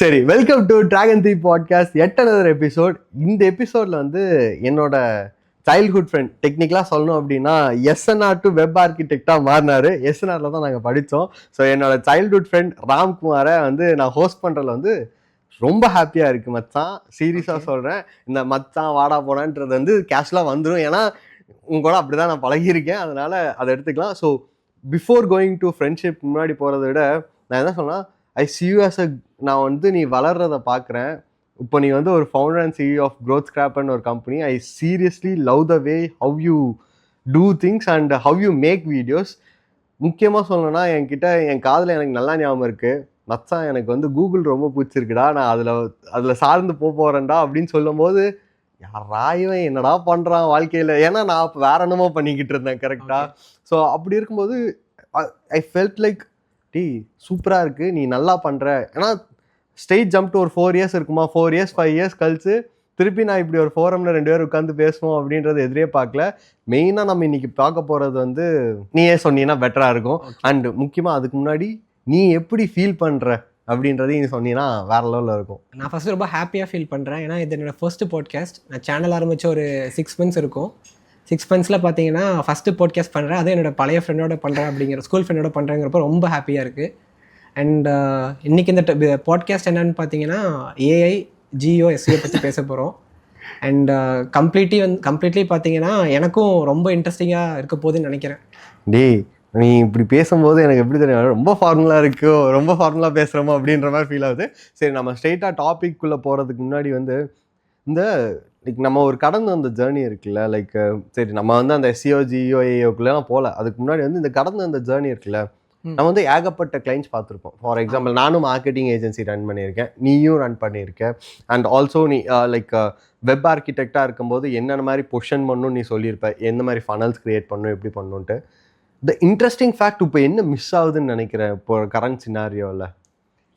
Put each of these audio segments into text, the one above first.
சரி, welcome to dragon three podcast another episode. இந்த எபிசோட்ல வந்து என்னோட சைல்ட்ஹுட் ஃப்ரெண்ட், டெக்னிக்கலாக சொல்லணும் அப்படின்னா எஸ்என்ஆர் டு வெப் ஆர்கிடெக்டாக மாறினாரு. எஸ்என்ஆர்ல தான் நாங்கள் படித்தோம். ஸோ என்னோட சைல்ட்ஹுட் ஃப்ரெண்ட் ராம்குமாரை வந்து நான் ஹோஸ்ட் பண்ணுறதுல வந்து ரொம்ப ஹாப்பியாக இருக்குது மச்சான். சீரியஸாக சொல்கிறேன். இந்த மச்சான் வாடா போடான்றது வந்து கேஷுவலாக வந்துடும். ஏன்னா உங்க கூட அப்படி தான் நான் பழகியிருக்கேன். அதனால் அதை எடுத்துக்கலாம். So before going to friendship முன்னாடி போகிறத விட நான் என்ன சொன்னால், ஐ see you as a நான் வந்து நீ வளர்றதை பார்க்குறேன். இப்போ நீ வந்து ஒரு founder and CEO of growth ஸ்கிராப்னு ஒரு company. I seriously love the way how you do things and how you make videos. முக்கியமாக சொல்லணும்னா என் காதில் எனக்கு நல்லா ஞாபகம் இருக்குது. மச்சான் எனக்கு வந்து கூகுள் ரொம்ப பிடிச்சிருக்குடா, நான் அதில் சார்ந்து போகிறேன்டா அப்படின்னு சொல்லும் போது, யாராயும் என்னடா பண்ணுறான் வாழ்க்கையில், ஏன்னா நான் இப்போ வேற என்னமோ பண்ணிக்கிட்டு இருந்தேன் கரெக்டாக. ஸோ அப்படி இருக்கும்போது ஐ ஃபெல்ட் லைக் டீ சூப்பராக இருக்குது, நீ நல்லா பண்ணுற. ஏன்னா ஸ்டேட் ஜம்ப் டு ஒரு 4 years இருக்குமா, 4 years 5 years கழிச்சு திருப்பி நான் இப்படி ஒரு ஃபோரமில் 2 பேர் உட்காந்து பேசுவோம் அப்படின்றது எதிரே பார்க்கல. மெயினாக நம்ம இன்னைக்கு பார்க்க போகிறது வந்து நீயே சொன்னீங்கன்னா பெட்டராக இருக்கும். அண்ட் முக்கியமாக அதுக்கு முன்னாடி நீ எப்படி ஃபீல் பண்ணுற அப்படின்றதையும் நீ சொன்னீங்கன்னா வேற லெவலில் இருக்கும். நான் ஃபஸ்ட்டு ரொம்ப ஹாப்பியாக ஃபீல் பண்ணுறேன். ஏன்னா இது என்னோடய ஃபர்ஸ்ட் பாட்காஸ்ட். நான் சேனல் ஆரம்பித்து ஒரு 6 months இருக்கும். 6 monthsல பார்த்தீங்கன்னா ஃபஸ்ட்டு பாட்காஸ்ட் பண்ணுறேன். அதுவும் என்னோட பழைய ஃப்ரெண்டோட பண்ணுறேன் அப்படிங்கிற, ஸ்கூல் ஃப்ரெண்டோட பண்ணுறேங்கிறப்ப ரொம்ப ஹாப்பியாக இருக்குது. அண்ட் இன்றைக்கி இந்த பாட்காஸ்ட் என்னன்னு பார்த்தீங்கன்னா ஏஐ ஜியோ எஸ்சிஓ பற்றி பேச போகிறோம். அண்ட் கம்ப்ளீட்லி பார்த்தீங்கன்னா எனக்கும் ரொம்ப இன்ட்ரெஸ்டிங்காக இருக்க போகுதுன்னு நினைக்கிறேன். நீ இப்படி பேசும்போது எனக்கு எப்படி தெரியும், ரொம்ப ஃபார்முலாக இருக்கோ, ரொம்ப ஃபார்முலா பேசுகிறோமோ அப்படின்ற மாதிரி ஃபீல் ஆகுது. சரி, நம்ம ஸ்ட்ரெயிட்டாக டாபிக்குள்ளே போகிறதுக்கு முன்னாடி வந்து இந்த நம்ம ஒரு கடந்து வந்த ஜேர்னி இருக்குல்ல, லைக் சரி நம்ம வந்து அந்த எஸ்சிஓ ஜிஓஏக்குள்ளேலாம் போகல. அதுக்கு முன்னாடி வந்து இந்த கடந்து வந்த ஜேர்னி இருக்குல்ல, நம்ம வந்து ஏகப்பட்ட கிளைண்ட்ஸ் பார்த்துருப்போம். ஃபார் எக்ஸாம்பிள் நானும் மார்க்கெட்டிங் ஏஜென்சி ரன் பண்ணியிருக்கேன், நீயும் ரன் பண்ணியிருக்கேன். அண்ட் ஆல்சோ நீ லைக் வெப் ஆர்கிடெக்டாக இருக்கும்போது என்னென்ன மாதிரி பொசிஷன் பண்ணணும் நீ சொல்லியிருப்ப, எந்த மாதிரி ஃபனல்ஸ் க்ரியேட் பண்ணணும், எப்படி பண்ணணுன்ட்டு. த இன்ட்ரெஸ்டிங் ஃபேக்ட் இப்போ என்ன மிஸ் ஆகுதுன்னு நினைக்கிறேன் இப்போ கரண்ட் சினாரியோவில்.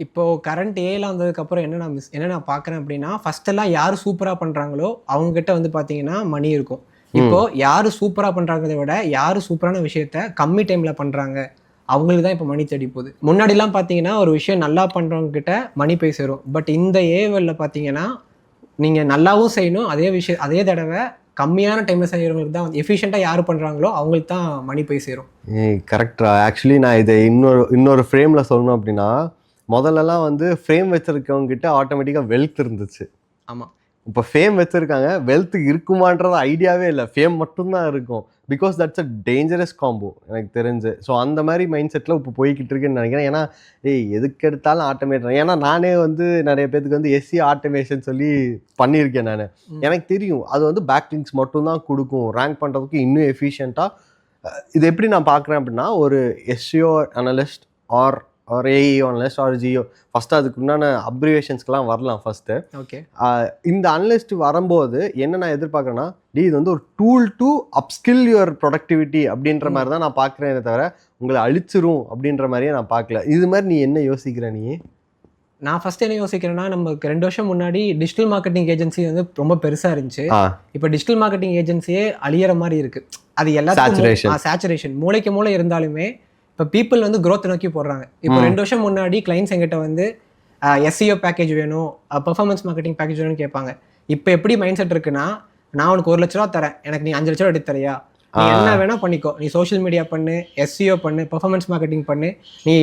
இப்போது கரண்ட் ஏல வந்ததுக்கப்புறம் என்ன நான் பார்க்குறேன் அப்படின்னா, ஃபஸ்ட்டெல்லாம் யார் சூப்பராக பண்ணுறாங்களோ அவங்ககிட்ட வந்து பார்த்தீங்கன்னா மணி இருக்கும். இப்போது யார் சூப்பராக பண்ணுறாங்கிறத விட யார் சூப்பரான விஷயத்த கம்மி டைமில் பண்ணுறாங்க அவங்களுக்கு தான் இப்போ மணி தேடி போகுது. முன்னாடிலாம் பார்த்தீங்கன்னா ஒரு விஷயம் நல்லா பண்ணுறவங்க கிட்ட மணி போய் சேரும். பட் இந்த ஏவலில் பார்த்தீங்கன்னா நீங்கள் நல்லாவும் செய்யணும், அதே தடவை கம்மியான டைமில் செய்கிறவங்களுக்கு தான் எஃபிஷியண்ட்டாக யார் பண்ணுறாங்களோ அவங்களுக்கு தான் மணி போய் சேரும். கரெக்டா. ஆக்சுவலி நான் இதை இன்னொரு ஃப்ரேமில் சொல்லணும் அப்படின்னா, முதல்லலாம் வந்து ஃப்ரேம் வச்சுருக்கவங்க கிட்ட ஆட்டோமேட்டிக்காக வெல்த் இருந்துச்சு. ஆமாம். இப்போ ஃபேம் வச்சுருக்காங்க, வெல்த் இருக்குமான்றது ஐடியாவே இல்லை, ஃபேம் மட்டும்தான் இருக்கும். Because that's a dangerous combo எனக்கு தெரிஞ்சு. ஸோ அந்த மாதிரி மைண்ட் செட்டில் இப்போ போய்கிட்டு இருக்குன்னு நினைக்கிறேன். ஏன்னா எதுக்கு எடுத்தாலும் ஆட்டோமேட். ஏன்னா நானே வந்து நிறைய பேருக்கு வந்து எஸ்சி ஆட்டோமேஷன் சொல்லி பண்ணியிருக்கேன் நான். எனக்கு தெரியும் அது வந்து பேக் லிங்க்ஸ் மட்டும்தான் கொடுக்கும், ரேங்க் பண்ணுறதுக்கு இன்னும் எஃபிஷியண்ட்டாக. இது எப்படி நான் பார்க்குறேன் அப்படின்னா, ஒரு SEO analyst or AEO analyst or GEO, first அதுக்கு உண்டான அப்ரிவேஷன்ஸ்க்கெலாம் வரலாம் ஃபஸ்ட்டு. ஓகே. இந்த அனலிஸ்ட் வரும்போது என்ன நான் எதிர்பார்க்குறேன்னா, இது வந்து ஒரு tool to upskill your productivity அப்படின்ற மாதிரி தான் நான் பார்க்குறேனே தவிர உங்களை அழிச்சிரும் அப்படின்ற மாதிரியே நான் பார்க்கல. இது மாதிரி நீ என்ன யோசிக்கிற? நான் ஃபஸ்ட்டு என்ன யோசிக்கிறேன்னா, நமக்கு 2 வருஷம் முன்னாடி டிஜிட்டல் மார்க்கெட்டிங் ஏஜென்சி வந்து ரொம்ப பெருசாக இருந்துச்சு. இப்போ டிஜிட்டல் மார்க்கெட்டிங் ஏஜென்சியே அழியிற மாதிரி இருக்குது. அது எல்லாத்துக்கும் சேச்சுரேஷன் மூளைக்கு மூளை இருந்தாலுமே இப்போ பீப்புள் வந்து க்ரோத் நோக்கி போடுறாங்க. இப்போ 2 வருஷம் முன்னாடி கிளைண்ட்ஸ் எங்கிட்ட வந்து எஸ்சிஓ பேக்கேஜ் வேணும், பெர்ஃபார்மன்ஸ் மார்க்கெட்டிங் பேக்கேஜ் வேணும்னு கேட்பாங்க. இப்போ எப்படி மைண்ட் செட் இருக்குன்னா, நான் உனக்கு 1 லட்ச ரூபா தரேன், எனக்கு நீ 5 லட்ச ரூபா எடுத்து தரையா, நீ என்ன வேணா பண்ணிக்கோ, நீ சோஷியல் மீடியா பண்ணு, எஸ்சிஓ பண்ணு, பெர்ஃபார்மன்ஸ் மார்க்கெட்டிங் பண்ணு, நீ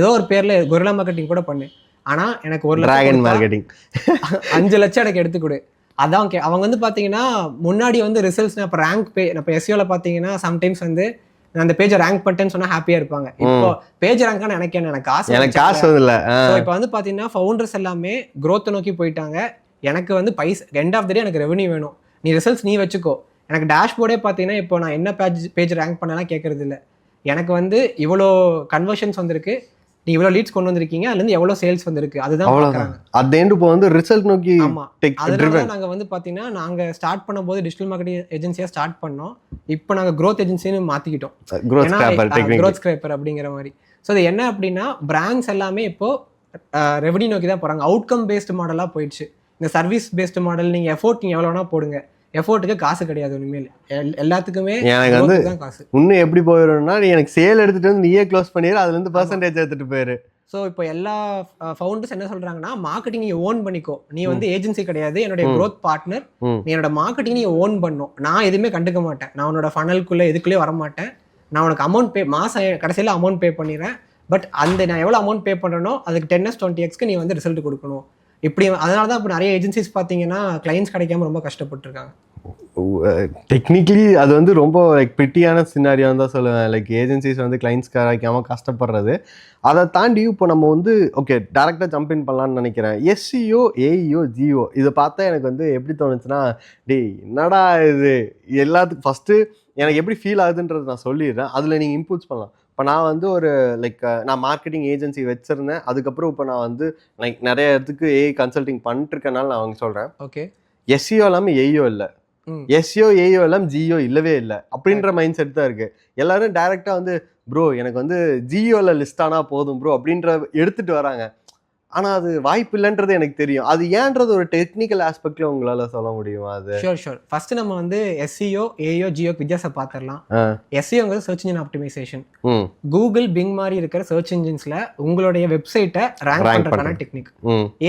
ஏதோ ஒரு பேரில் கொரில்லா மார்க்கெட்டிங் கூட பண்ணு, ஆனால் எனக்கு 1 லட்சம் மார்க்கெட்டிங் 5 லட்சம் எனக்கு எடுத்து கொடு. அதான் அவங்க வந்து பார்த்தீங்கன்னா முன்னாடி வந்து ரிசல்ட்ஸ் இப்போ ரேங்க் இப்போ எஸ்சிஓவில் பார்த்தீங்கன்னா சம்டைம்ஸ் வந்து அந்த பேஜை ரேங்க் பண்ணிட்டேன்னு சொன்னா ஹாப்பியா இருப்பாங்க. இப்போ பேஜ் ரேங்கான எனக்கு காசு இல்லை. இப்போ வந்து பாத்தீங்கன்னா ஃபவுண்டர்ஸ் எல்லாமே growth நோக்கி போயிட்டாங்க. எனக்கு வந்து எண்ட் ஆஃப் த டே எனக்கு ரெவன்யூ வேணும், நீ ரிசல்ட்ஸ் நீ வச்சுக்கோ. எனக்கு டேஷ்போர்டே பார்த்தீங்கன்னா இப்போ நான் என்ன பேஜ் ரேங்க் பண்ணலாம் கேட்கறது இல்லை. எனக்கு வந்து இவ்வளோ கன்வர்ஷன்ஸ் வந்திருக்கு, நீ இவ்வளோ லீட்ஸ் கொண்டு வந்திருக்கீங்க, அதுலேருந்து எவ்வளோ சேல்ஸ் வந்திருக்கு, அதுதான் பார்க்குறாங்க. அது இப்போ வந்து ரிசல்ட் நோக்கி. ஆமாம். அதனால நாங்கள் வந்து பார்த்தீங்கன்னா நாங்கள் ஸ்டார்ட் பண்ணும்போது டிஜிட்டல் மார்க்கெட்டிங் ஏஜென்சியாக ஸ்டார்ட் பண்ணோம். இப்போ நாங்கள் க்ரோத் ஏஜென்சின்னு மாற்றிக்கிட்டோம், க்ரோத் ஸ்கிராப்பர் அப்படிங்கிற மாதிரி. ஸோ அது என்ன அப்படின்னா, பிராண்ட்ஸ் எல்லாமே இப்போது ரெவன்யூ நோக்கி தான் போகிறாங்க. அவுட்கம் பேஸ்டு மாடலாக போயிடுச்சு. இந்த சர்வீஸ் பேஸ்டு மாடல் நீங்கள் எஃபோர்ட் நீங்கள் எவ்வளோ வேணா போடுங்க, எஃபோர்ட்டுக்கு காசு கிடையாது. இனிமேல் எல்லாத்துக்குமே எனக்கு வந்து காசு இன்னும் எப்படி போயிடும்னா, நீ எனக்கு சேல் எடுத்துட்டு வந்து நீயே க்ளோஸ் பண்ணிடு, அதுல இருந்து பர்சன்டேஜ் எடுத்துட்டு போயிரு. ஸோ இப்போ எல்லா ஃபவுண்டர்ஸ் என்ன சொல்றாங்கன்னா, மார்க்கெட்டிங் நீ ஓன் பண்ணிக்கோ, நீ வந்து ஏஜென்சி கிடையாது, என்னுடைய க்ரோத் பார்ட்னர், நீ என்னோட மார்க்கெட்டிங் நீ ஓன் பண்ணும், நான் எதுவுமே கண்டுக்க மாட்டேன், நான் உன்னோட ஃபனலுக்குள்ளே எதுக்குள்ளேயே வர மாட்டேன், நான் உனக்கு அமௌண்ட் மாதம் கடைசியில் அமௌண்ட் பே பண்ணிடுறேன், பட் அந்த நான் எவ்வளோ அமௌண்ட் பே பண்ணுறனோ அதுக்கு 10x 20xக்கு நீ வந்து ரிசல்ட் கொடுக்கணும். இப்படி அதனால தான் இப்போ நிறைய ஏஜென்சிஸ் பார்த்தீங்கன்னா கிளைண்ட்ஸ் கிடைக்காம ரொம்ப கஷ்டப்பட்டுருக்காங்க. டெக்னிக்கலி அது வந்து ரொம்ப லைக் பிரிட்டியான சினாரியான்னு தான் சொல்லுவேன். லைக் ஏஜென்சிஸ் வந்து கிளைண்ட்ஸ் கிடைக்காம கஷ்டப்படுறது. அதை தாண்டி இப்போ நம்ம வந்து ஓகே டேரெக்டாக ஜம்ப் இன் பண்ணலான்னு நினைக்கிறேன். எஸ்சிஓ, ஏஇஓ, ஜிஓ இதை பார்த்தா எனக்கு வந்து எப்படி தோணுச்சுன்னா, டேய் என்னடா இது எல்லாத்துக்கும் ஃபஸ்ட்டு எனக்கு எப்படி ஃபீல் ஆகுதுன்றது நான் சொல்லிடுறேன், அதில் நீங்கள் இன்புட்ஸ் பண்ணலாம். இப்போ நான் வந்து ஒரு லைக் நான் மார்க்கெட்டிங் ஏஜென்சி வச்சுருந்தேன், அதுக்கப்புறம் இப்போ நான் வந்து லைக் நிறைய இடத்துக்கு ஏஐ கன்சல்டிங் பண்ணிட்டுருக்கனால நான் அவங்க சொல்கிறேன். ஓகே, எஸ்சிஓ இல்லாமல் ஏஇஓ இல்லை, எஸ்சிஓ ஏஇஓ எல்லாம் ஜிஓ இல்லவே இல்லை அப்படின்ற மைண்ட் செட் தான் இருக்கு. எல்லாரும் டைரக்டா வந்து ப்ரோ எனக்கு வந்து ஜிஓல லிஸ்ட் ஆனா போதும் ப்ரோ அப்படின்ற எடுத்துட்டு வராங்க. ஆனா அது வாய்ப்பு இல்லைன்றது எனக்கு தெரியும். அது ஏன்றது ஒரு டெக்னிக்கல் ஆஸ்பெக்ட்ல உங்களால சொல்ல முடியுமா? அது ஷோர். ஃபர்ஸ்ட் நம்ம வந்து எஸ்சிஓ, ஏஇஓ, ஜிஓ வித்தியாசம் பார்த்துடலாம். எஸ்சிஓங்கிறது search engine optimisation. Google, Bing மாதிரி இருக்கிற சர்ச் இன்ஜின்ஸ்ல உங்களுடைய வெப்சைட்டை ரேங்க் பண்றதுக்கான டெக்னிக்.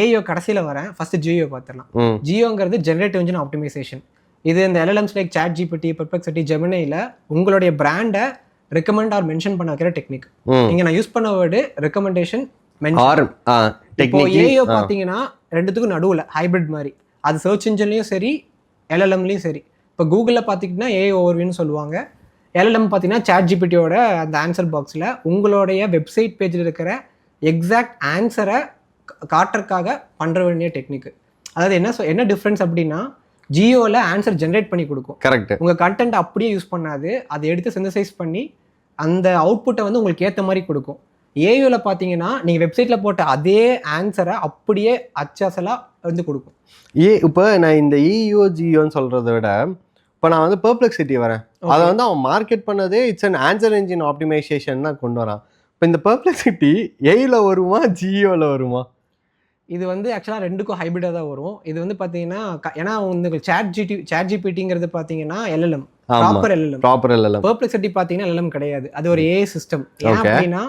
ஏஇஓ கடைசியில வரேன், ஃபர்ஸ்ட் ஜிஓ பார்த்துடலாம். ஜிஓங்கிறது ஜெனரேட்டிவ் இன்ஜின் ஆப்டிமைசேஷன். இது இந்த LLMs like Chat GPT, Perplexity, ஜெமினில உங்களுடைய பிராண்டை ரெக்கமெண்ட் ஆர் மென்ஷன் பண்ண வைக்கிற டெக்னிக். இங்க நான் யூஸ் பண்ண வேர்டு ரெக்கமெண்டேஷன் மென்ஷன். இப்போ ஏஓ பாத்தீங்கன்னா ரெண்டுத்துக்கும் நடுவுல ஹைபிரிட் மாதிரி, அது சர்ச் இன்ஜின்லயும் சரி எல்எல்எம்லயும் சரி. இப்போ கூகுளில் பார்த்தீங்கன்னா ஏஐ ஓவர்வியூன்னு சொல்லுவாங்க, எல்எல்எம் பார்த்தீங்கன்னா சாட் ஜிபிடியோட அந்த ஆன்சர் பாக்ஸில் உங்களுடைய வெப்சைட் பேஜில் இருக்கிற எக்ஸாக்ட் ஆன்சரை காட்டுறதுக்காக பண்ணுற வேண்டிய டெக்னிக். அதாவது என்ன டிஃப்ரென்ஸ் அப்படின்னா, ஜியோவில் ஆன்சர் ஜென்ரேட் பண்ணி கொடுக்கும், கரெக்ட், உங்கள் கண்டென்ட் அப்படியே யூஸ் பண்ணாது, அதை எடுத்து சிந்தசைஸ் பண்ணி அந்த அவுட்புட்டை வந்து உங்களுக்கு ஏற்ற மாதிரி கொடுக்கும். ஏஐல பார்த்தீங்கன்னா நீங்கள் வெப்சைட்டில் போட்ட அதே ஆன்சரை அப்படியே அச்சாசலாக வந்து கொடுக்கும். இப்போ நான் இந்த ஏஇஓ ஜியோன்னு சொல்கிறத விட இப்போ நான் வந்து பெர்ப்ளெக்சிட்டி வரேன், அதை வந்து அவன் மார்க்கெட் பண்ணதே it's an answer engine optimisation தான் கொண்டு வரான். இப்போ இந்த பெர்ப்ளெக்சிட்டி ஏஐல வருமா ஜியோவில் வருமா? இது வந்து ஆக்சுவலாக ரெண்டுக்கும் ஹைபிரிடாக தான் வரும். இது வந்து பார்த்தீங்கன்னா ஏன்னா வந்து சாட் ஜிபிடிங்கிறது பார்த்தீங்கன்னா எல்எல்எம், ப்ராப்பர் எல்எல்எம். பெர்ப்ளெக்சிட்டி பார்த்தீங்கன்னா எல்எல்எம் கிடையாது, அது ஒரு ஏஐ சிஸ்டம். ஏன் அப்படின்னா